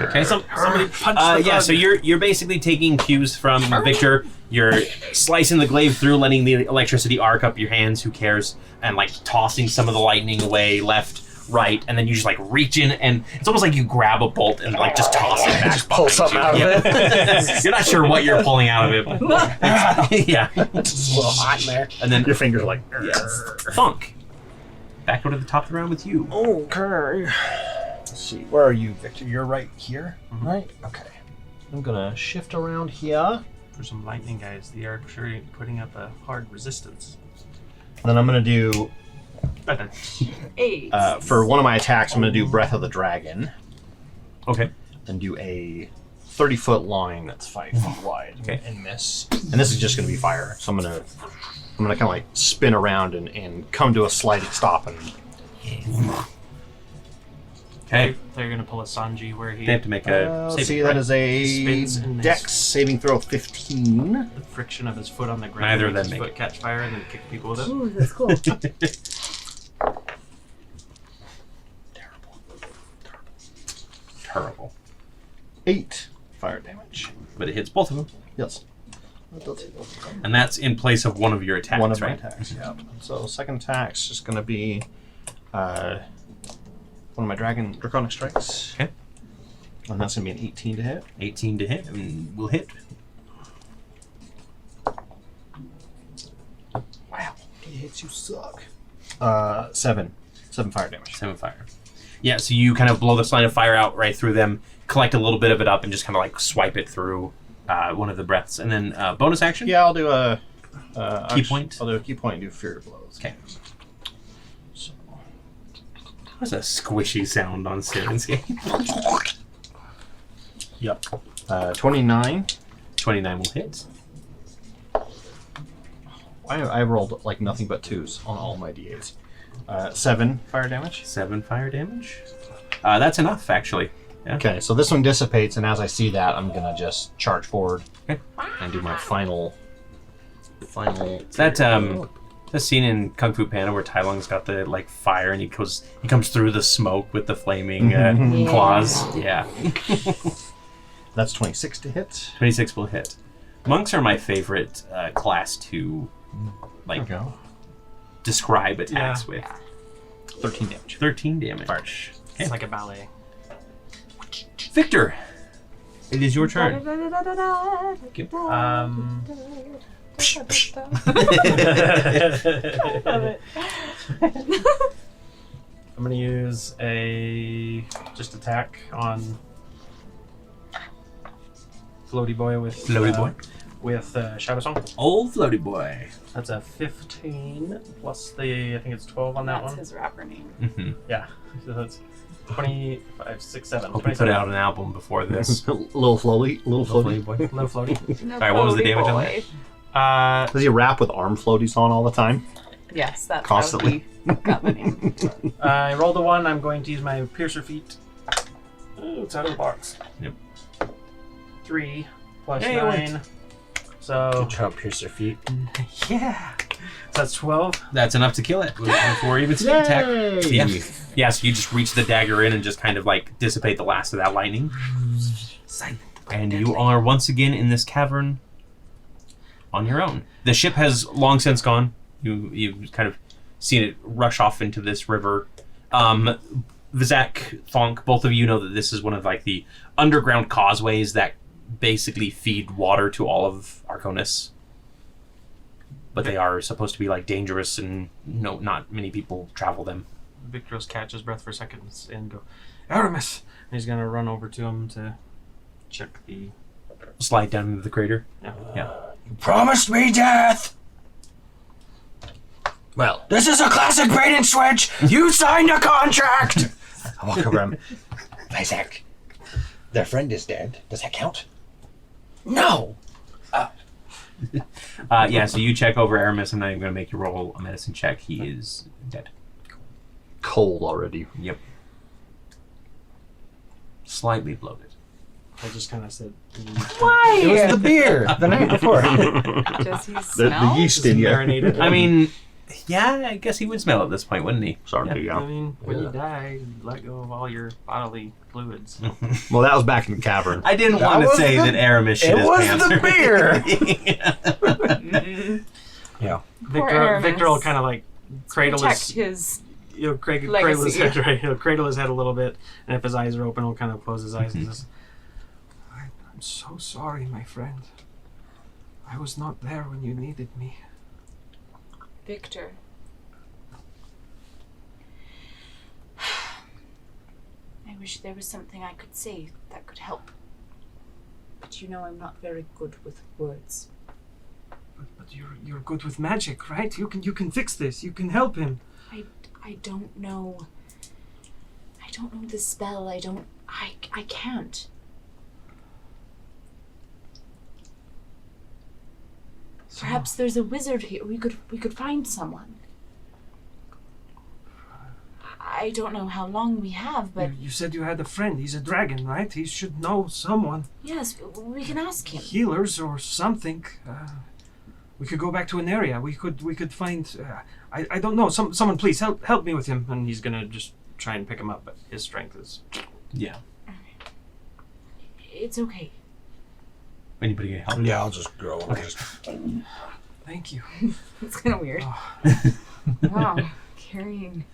Okay, somebody punch yeah, so you're basically taking cues from Victor. You're slicing the glaive through, letting the electricity arc up your hands, who cares, and like tossing some of the lightning away left, right, and then you just like reach in, and it's almost like you grab a bolt and like just toss it back. Just pull something out of it. You're not sure what you're pulling out of it. But yeah. It's a little hot in there. And then Your fingers are like. yes, Thunk. Back over to the top of the round with you. Okay. Let's see. Where are you, Victor? You're right here, right? Okay. I'm gonna shift around here. For some lightning guys, the archery putting up a hard resistance. Then I'm gonna do 8. for one of my attacks. I'm gonna do Breath of the Dragon Okay. and do a 30-foot line that's 5 feet wide. Okay. And miss. And this is just gonna be fire. So I'm gonna kind of like spin around and come to a sliding stop and. Okay. They're gonna pull a Sanji where he They have to make a Let's save. see, that is a Spins in his- Dex saving throw 15. the friction of his foot on the ground. Neither of makes them his make foot catch fire and then kick people with it. Ooh, that's cool. terrible. 8 fire damage. But it hits both of them. Yes. And that's in place of one of your attacks, One of right? my attacks, yeah. So second attack's just going to be one of my draconic strikes. Okay. And that's going to be an 18 to hit. 18 to hit. I mean, will hit. Wow. He hits, you suck. 7. 7 fire damage. 7 fire. Yeah, so you kind of blow this line of fire out right through them, collect a little bit of it up, and just kind of like swipe it through one of the breaths. And then bonus action? Yeah, I'll do a... Key point? I'll do a key point and do Fury Blows. Okay. So, What's a squishy sound on Syrinscape? yep. 29. 29 will hit. I rolled like nothing but 2s on all my d8s. 7 fire damage. 7 fire damage. That's enough, actually. Yeah. Okay, so this one dissipates, and as I see that, I'm gonna just charge forward and do my final. That scene in Kung Fu Panda where Tai Lung's got the like fire and he comes through the smoke with the flaming claws. Yeah. That's 26 to hit. 26 will hit. Monks are my favorite class to like describe attacks with. 13 damage. 13 damage. It's like a ballet. Victor, it is your turn. I'm gonna use a just attack on Floaty Boy with Shadow Song. Old floaty boy. That's a 15 plus the I think it's 12 on that That's one. his rapper name. Mm-hmm. Yeah, so that's 25, 6, 7. Hope you put out an album before this. Little floaty. Little floaty boy. Little floaty. No, Sorry, what was the Floaty damage on Boy. that? Does he rap with arm floaties on all the time? Yes, that's Constantly. how he got the name. I rolled a 1. I'm going to use my Piercer Feet. Oh, it's out of the box. Yep. 3 plus Hey, it 9. So Good job, Piercer Feet. yeah. So that's 12. That's enough to kill it before even sneak attack. Yeah. Yeah, so you just reach the dagger in and just kind of like dissipate the last of that lightning. And you are once again in this cavern on your own. The ship has long since gone. You've kind of seen it rush off into this river. Vizak, Thonk, both of you know that this is one of like the underground causeways that basically feed water to all of Arconis. But they are supposed to be like dangerous and not many people travel them. Victor's catch his breath for seconds and go, Aramis! And he's gonna run over to him to check the... Slide down into the crater. Yeah. You promised me death! Well, this is a classic bait and switch! You signed a contract! I walk over him. Isaac, their friend is dead. Does that count? No! Yeah, so you check over Aramis. I'm not even going to make you roll a medicine check. He is dead. Cold already. Yep. Slightly bloated. I just kind of said... Why? It was the beer the night before. Does he smell? The yeast in you. marinated. I mean, yeah, I guess he would smell at this point, wouldn't he? Sorry, I mean, when Yeah. you die, you let go of all your bodily fluids. Well, that was back in the cavern. I didn't That want to was say the- that Aramis shit it his was pants. the beer. Yeah. Victor will kind of like cradle Protect his... his. cradle his legacy. head, right? He'll cradle his head a little bit, and if his eyes are open, he'll kind of close his eyes and just... I'm so sorry, my friend. I was not there when you needed me. Victor. I wish there was something I could say that could help. But you know I'm not very good with words. But you're good with magic, right? You can fix this. You can help him. I don't know. I don't know the spell. I can't. Perhaps there's a wizard here. We could find someone. I don't know how long we have, but You said you had a friend. He's a dragon, right? He should know someone. yes, we can ask him. Healers or something. We could go back to Aneria. We could find. I don't know. Someone please help me with him. And he's gonna just try and pick him up, but his strength is... Yeah. It's okay. Anybody get help? Yeah, I'll just go. Okay. Thank you. It's kind of weird. Wow. Carrying.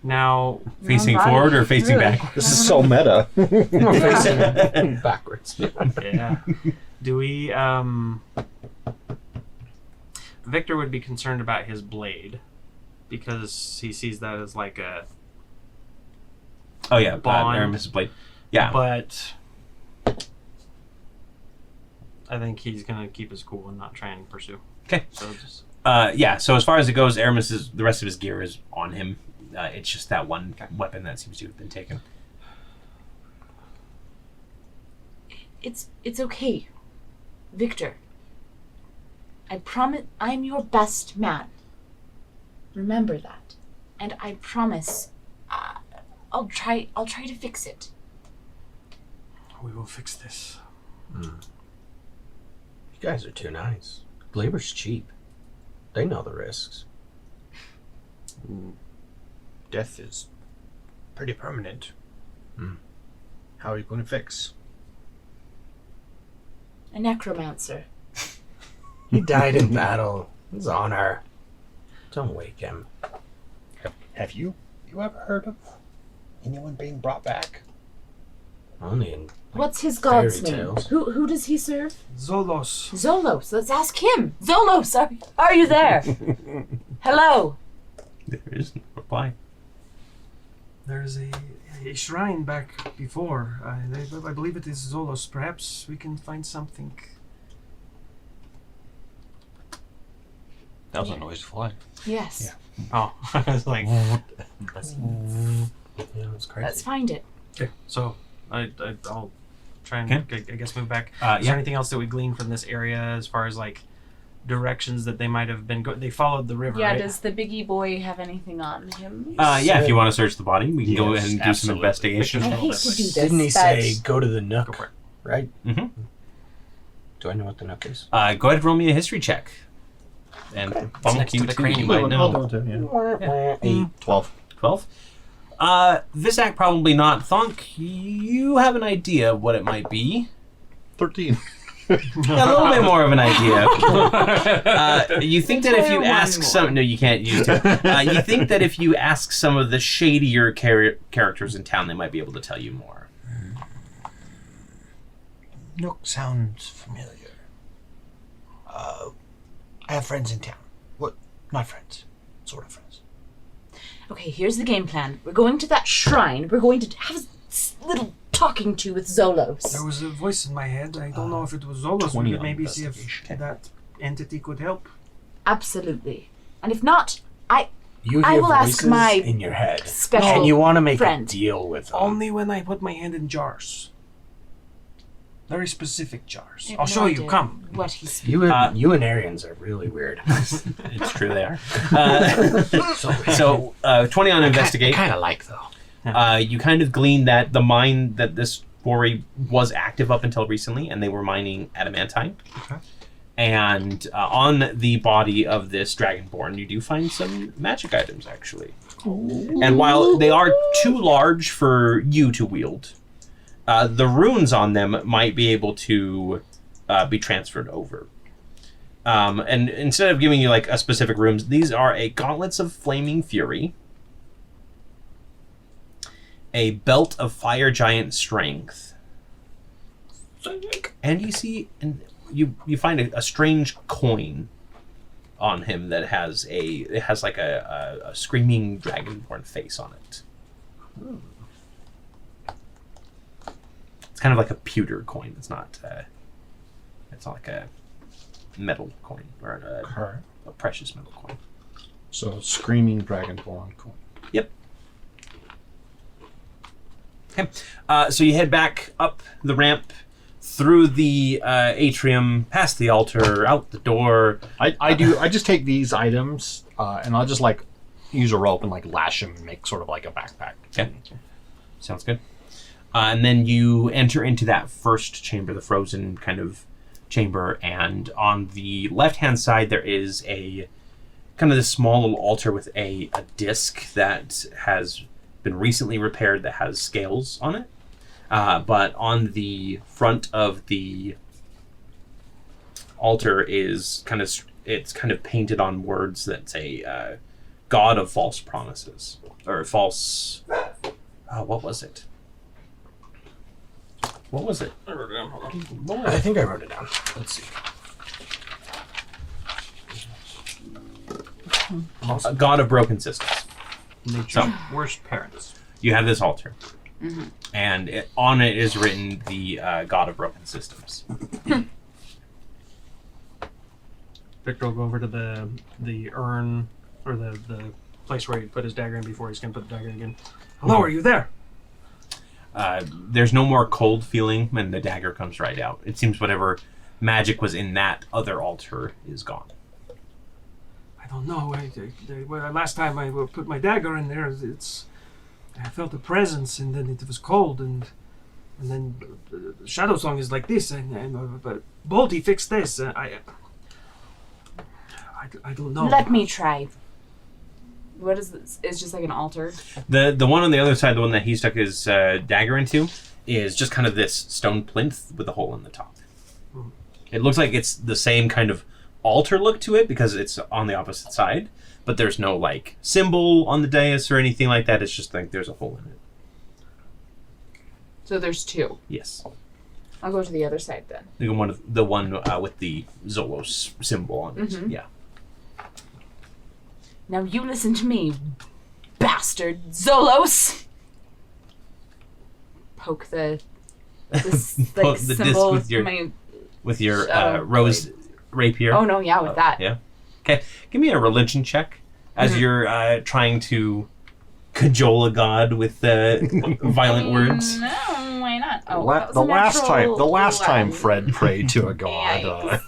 Now, Facing body. forward or facing Really? back? This is so meta. We're facing backwards. yeah. Do we, Victor would be concerned about his blade because he sees that as like a Oh yeah, Bond. Aramis' blade. Yeah. But I think he's gonna keep his cool and not try and pursue. Okay. So just Yeah, so as far as it goes, Aramis' the rest of his gear is on him. It's just that one weapon that seems to have been taken. It's okay. Victor. I promise I'm your best man. Remember that. And I promise I'll try to fix it. We will fix this. You guys are too nice. Labor's cheap. They know the risks. Death is pretty permanent. Hmm. How are you going to fix? A necromancer. He died in battle. His honor. Don't wake him. Have you ever heard of anyone being brought back? Only in What's his god's fairy name? tales. Who does he serve? Zolos. Zolos. Let's ask him. Zolos, are you there? Hello. There is no reply. There's a shrine back before. I believe it is Zolos. Perhaps we can find something. That was a noise fly. Yes. Yeah. oh, I was like, Yeah, it's crazy. Let's find it. okay. So I'll try and Okay. I guess move back. Is Yeah. there anything else that we glean from this area as far as like directions that they might have been they followed the river, Yeah, right? does the biggie boy have anything on him? Yeah, if you want to search the body, we can go Yes, ahead and do some absolutely. investigation. I hate to do this, Didn't he but say go to the nook? Go for it. Right? Mm-hmm. Do I know what the nook is? Go ahead and roll me a history check. And bump next you to the two, crane. you might I'll know. do it, yeah. 8. 12. 12. Visak probably not. Thonk, you have an idea of what it might be. 13. A little bit more of an idea. You think that if you ask some... No, you can't use it. You think that if you ask some of the shadier characters in town, they might be able to tell you more. Nook sounds familiar. I have friends in town. What? Not friends. Sort of friends. okay, here's the game plan. We're going to that shrine. We're going to have a little talking to with Zolos. There was a voice in my head. I don't know if it was Zolos. 20 We could on maybe see if investigation. that entity could help. Absolutely. And if not, You I hear will ask voices my in your head. special And you want to make friend. a deal with them. Only when I put my hand in jars. Very specific jars. I have I'll no show you. idea Come. what he's You and Aryans are really weird. It's true, they are. So, 20 on investigate. Kind of like, though. You kind of glean that the mine that this quarry was active up until recently, and they were mining adamantine. Okay. And on the body of this dragonborn, you do find some magic items, actually. And while they are too large for you to wield, the runes on them might be able to be transferred over. And instead of giving you like a specific runes, these are a gauntlets of flaming fury, a belt of fire giant strength, and you see, and you find a strange coin on him that has like a screaming dragonborn face on it. It's kind of like a pewter coin. It's not like a metal coin or a precious metal coin. So, screaming dragonborn coin. Yep. Okay. So you head back up the ramp, through the atrium, past the altar, out the door. I just take these items and I'll just like use a rope and like lash them and make sort of like a backpack. Okay. Sounds good. And then you enter into that first chamber, the frozen kind of chamber, and on the left-hand side there is a kind of this small little altar with a disc that has been recently repaired that has scales on it. But on the front of the altar is kind of painted on words that say God of false promises. Or false... what was it? What was it? I wrote it down. Hold on. What was I it? think I wrote it down. Let's see. A God of broken systems. Nature's So. worst parents. You have this altar. And on it is written the God of broken systems. Victor will go over to the urn, or the place where he put his dagger in before he's going to put the dagger in again. Hello, are you there? There's no more cold feeling, and the dagger comes right out. It seems whatever magic was in that other altar is gone. I don't know. Last time I put my dagger in there, I felt a presence, and then it was cold, and then Shadow Song is like this, but Bolty fixed this. I don't know. Let me try. What is this? It's just like an altar. The one on the other side, the one that he stuck his dagger into, is just kind of this stone plinth with a hole in the top. It looks like it's the same kind of altar look to it because it's on the opposite side, but there's no like symbol on the dais or anything like that. It's just like there's a hole in it. So there's two. Yes. I'll go to the other side then. The one with the Zolos symbol on it. Mhm. Yeah. Now you listen to me, bastard Zolos. Poke the Poke the disc symbol with your Shadow rose rapier. Oh no, yeah, with that. Yeah. Okay. Give me a religion check as you're trying to cajole a god with violent words. No, why not? Oh, The last time Fred prayed to a god.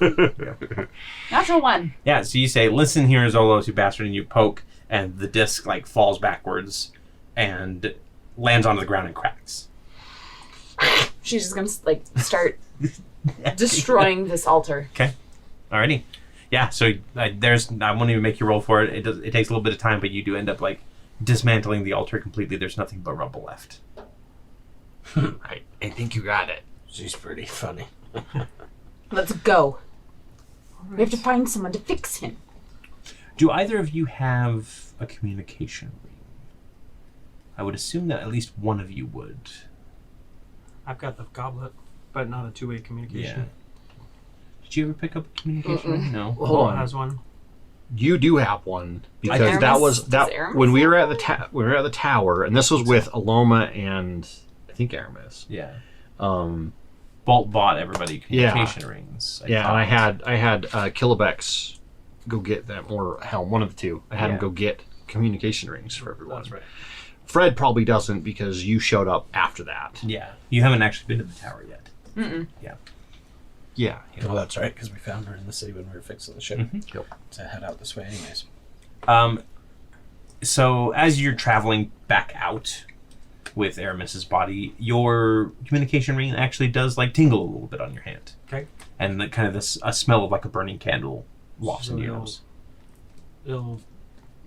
Natural one. Yeah, so you say, "Listen here, Zolos, you bastard," and you poke, and the disc like falls backwards and lands onto the ground and cracks. She's just gonna like start destroying this altar. Okay. Alrighty. Yeah, so I won't even make you roll for it. It takes a little bit of time, but you do end up like dismantling the altar completely. There's nothing but rubble left. I think you got it. She's pretty funny. Let's go. We have to find someone to fix him. Do either of you have a communication ring? I would assume that at least one of you would. I've got the goblet, but not a two-way communication. Did you ever pick up a communication ring? No. Hold Paul on. has one. You do have one because Aramis? that was Does Aramis when we have were at the tower, and this was with Aloma and I think Aramis. Yeah. Um, Bolt bought everybody communication rings. and I had Killabex go get them, or hell, one of the two. I had him go get communication rings for everyone. That's right. Fred probably doesn't because you showed up after that. Yeah. You haven't actually been to the tower yet. Mm-mm. Yeah. Yeah. Well, that's right, because we found her in the city when we were fixing the ship. Mhm. To head out this way anyways. So as you're traveling back out with Aramis's body, your communication ring actually does like tingle a little bit on your hand. Okay. And the, kind of this a smell of like a burning candle wafts in your nose.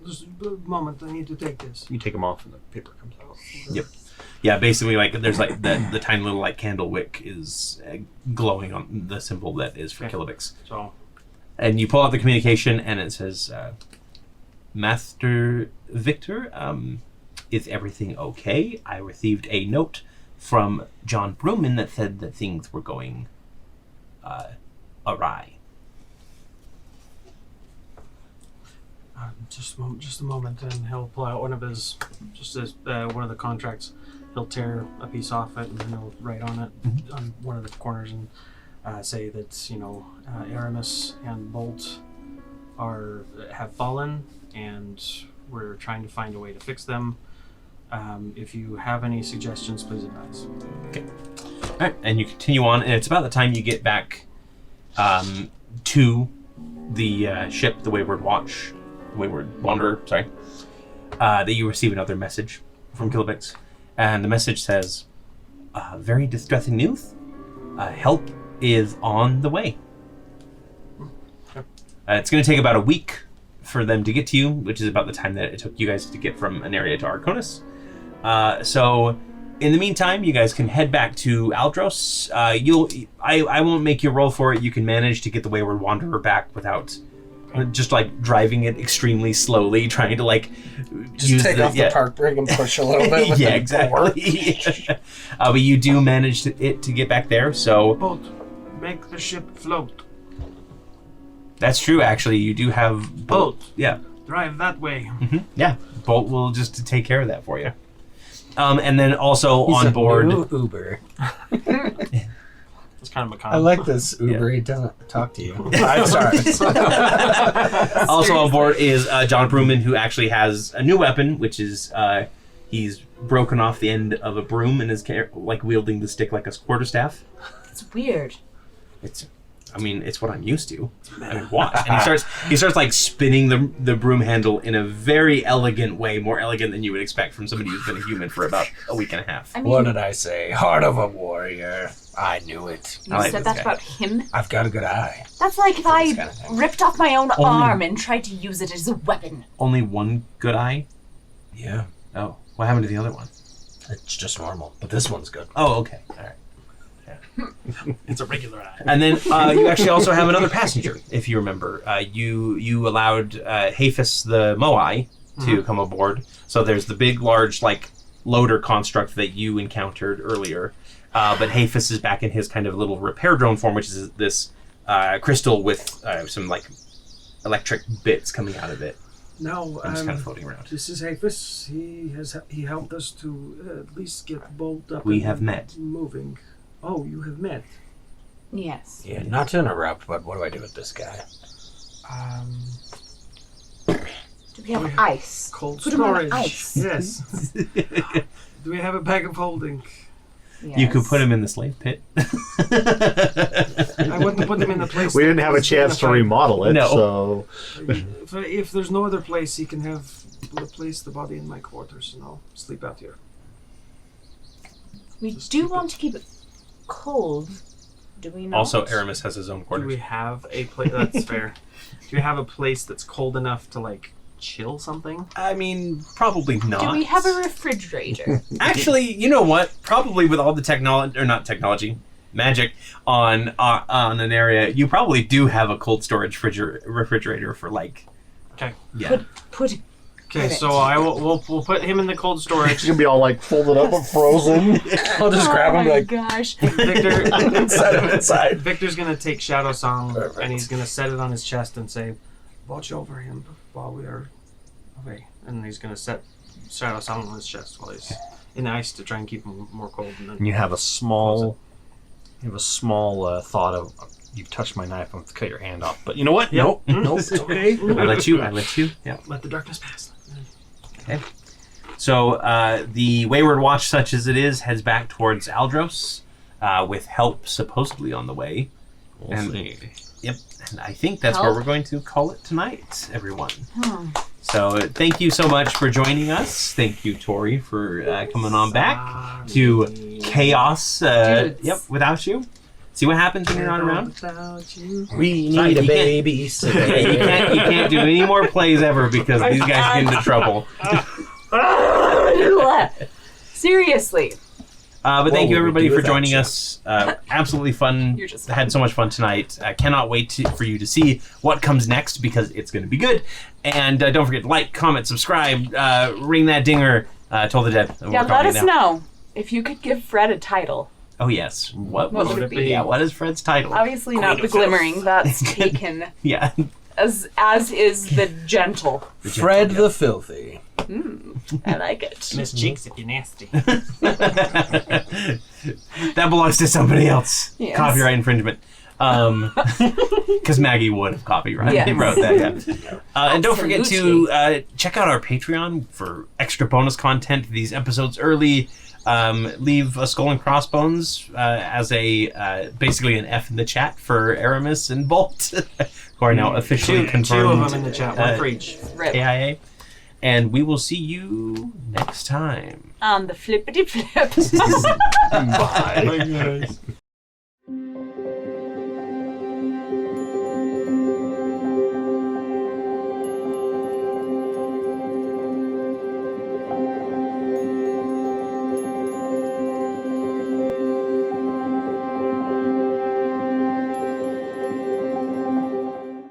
Just a moment, I need to take this. You take them off and the paper comes out. Yep. Yeah, basically like there's like the tiny little like candle wick is glowing on the symbol that is for Killabex. So And you pull out the communication and it says, Master Victor, is everything okay? I received a note from John Bruman that said that things were going awry. just a moment, and he'll pull out one of his, one of the contracts. He'll tear a piece off it, and then he'll write on it on one of the corners and say that Aramis and Bolt have fallen, and we're trying to find a way to fix them. If you have any suggestions, please advise. Okay. All right, and you continue on, and it's about the time you get back to the ship, the Wayward Wanderer, sorry, that you receive another message from Killabex. And the message says, very distressing news. Help is on the way. It's going to take about a week for them to get to you, which is about the time that it took you guys to get from Aneria to Arconis. So in the meantime, you guys can head back to Aldros. I won't make you roll for it. You can manage to get the Wayward Wanderer back without just like driving it extremely slowly, trying to like Just take off the park brake and push a little bit. With yeah, the exactly. But you do manage to get back there. So Boat, make the ship float. that's true. Actually, you do have Boat. Yeah. Drive that way. Yeah. Bolt will just take care of that for you. And then also He's on a board. new Uber. It's kind of macabre. I like this Uber. He doesn't talk to you. I'm sorry. Also on board is John Broomman, who actually has a new weapon, which is he's broken off the end of a broom and is like wielding the stick like a quarterstaff. It's weird. It's what I'm used to. I mean, watch. And he starts like spinning the broom handle in a very elegant way, more elegant than you would expect from somebody who's been a human for about a week and a half. I mean, What did I say? Heart of a warrior. I knew it. you like said this that guy. about him? I've got a good eye. That's like if I kind of thing. ripped off my own arm and tried to use it as a weapon. Only one good eye? Yeah, Oh, what happened to the other one? it's just normal. But this one's good. Oh, okay. All right. It's a regular eye. And then you actually also have another passenger, if you remember. You allowed Hafis the Moai to come aboard. So there's the big, large, like, loader construct that you encountered earlier. But Hafis is back in his kind of little repair drone form, which is this crystal with some, like, electric bits coming out of it. Now, And just kind of floating around. this is Hafis. He helped us to at least get Bolt up. We and have met. Moving. Oh, you have met. Yes. Yeah, not to interrupt, but what do I do with this guy? Do we have ice? Cold Put him on storage. ice. Yes. Do we have a bag of holding? Yes. You could put him in the slave pit. I want to put him in a place. We that didn't have a is chance to dignified. remodel it, No. so If there's no other place, he can place the body in my quarters, and I'll sleep out here. We do want to keep it cold. Do we not? Also, Aramis has his own Do we quarters. have a place? That's fair. Do we have a place that's cold enough to like chill something? I mean, probably not. Do we have a refrigerator? Actually, you know what? Probably with all the magic on Aneria, you probably do have a cold storage refrigerator for like. Okay. Yeah. Put Okay, so we'll put him in the cold storage. it's gonna be all like folded up and frozen. I'll just grab him my like gosh. Victor, set him inside. Victor's gonna take Shadow Song Perfect. and he's gonna set it on his chest and say, Watch over him while we are away. and he's gonna set Shadow Song on his chest while he's in ice to try and keep him more cold. And then And you have a small thought of you've touched my knife. I'm gonna cut your hand off. But you know what? Yep. Nope, it's okay. I let you. Yeah. Let the darkness pass. So the Wayward Watch, such as it is, heads back towards Aldros with help supposedly on the way. We'll see. Yep. And I think that's where Help? we're going to call it tonight, everyone. So thank you so much for joining us. Thank you, Torrey, for coming on back to Chaos. Dudes. Yep, without you. See what happens when you're not around? We Sorry, need a you can't- babysitter. You can't do any more plays ever because these guys get into trouble. Seriously. But What thank you would we everybody do for without joining you? us. Absolutely fun. You're just Had so much fun tonight. I cannot wait for you to see what comes next because it's going to be good. And don't forget to like, comment, subscribe, ring that dinger. Toll the Dead. Yeah, let us know if you could give Fred a title. Oh yes. What What would it be? Yeah. What is Fred's title? Obviously not the glimmering. That's taken Yeah. as is the gentle. Fred the Filthy. I like it. Miss Cheeks if you're nasty. That belongs to somebody else. Yes. Copyright infringement. Because Maggie would have copyrighted. Yes. Wrote that. Yeah. And don't forget to Absolutely. check out our Patreon for extra bonus content. These episodes early. Leave a skull and crossbones as a basically an F in the chat for Aramis and Bolt, who are now officially Two confirmed of them in the chat, one for each. Rip. AIA. And we will see you next time. On the flippity flip. Bye.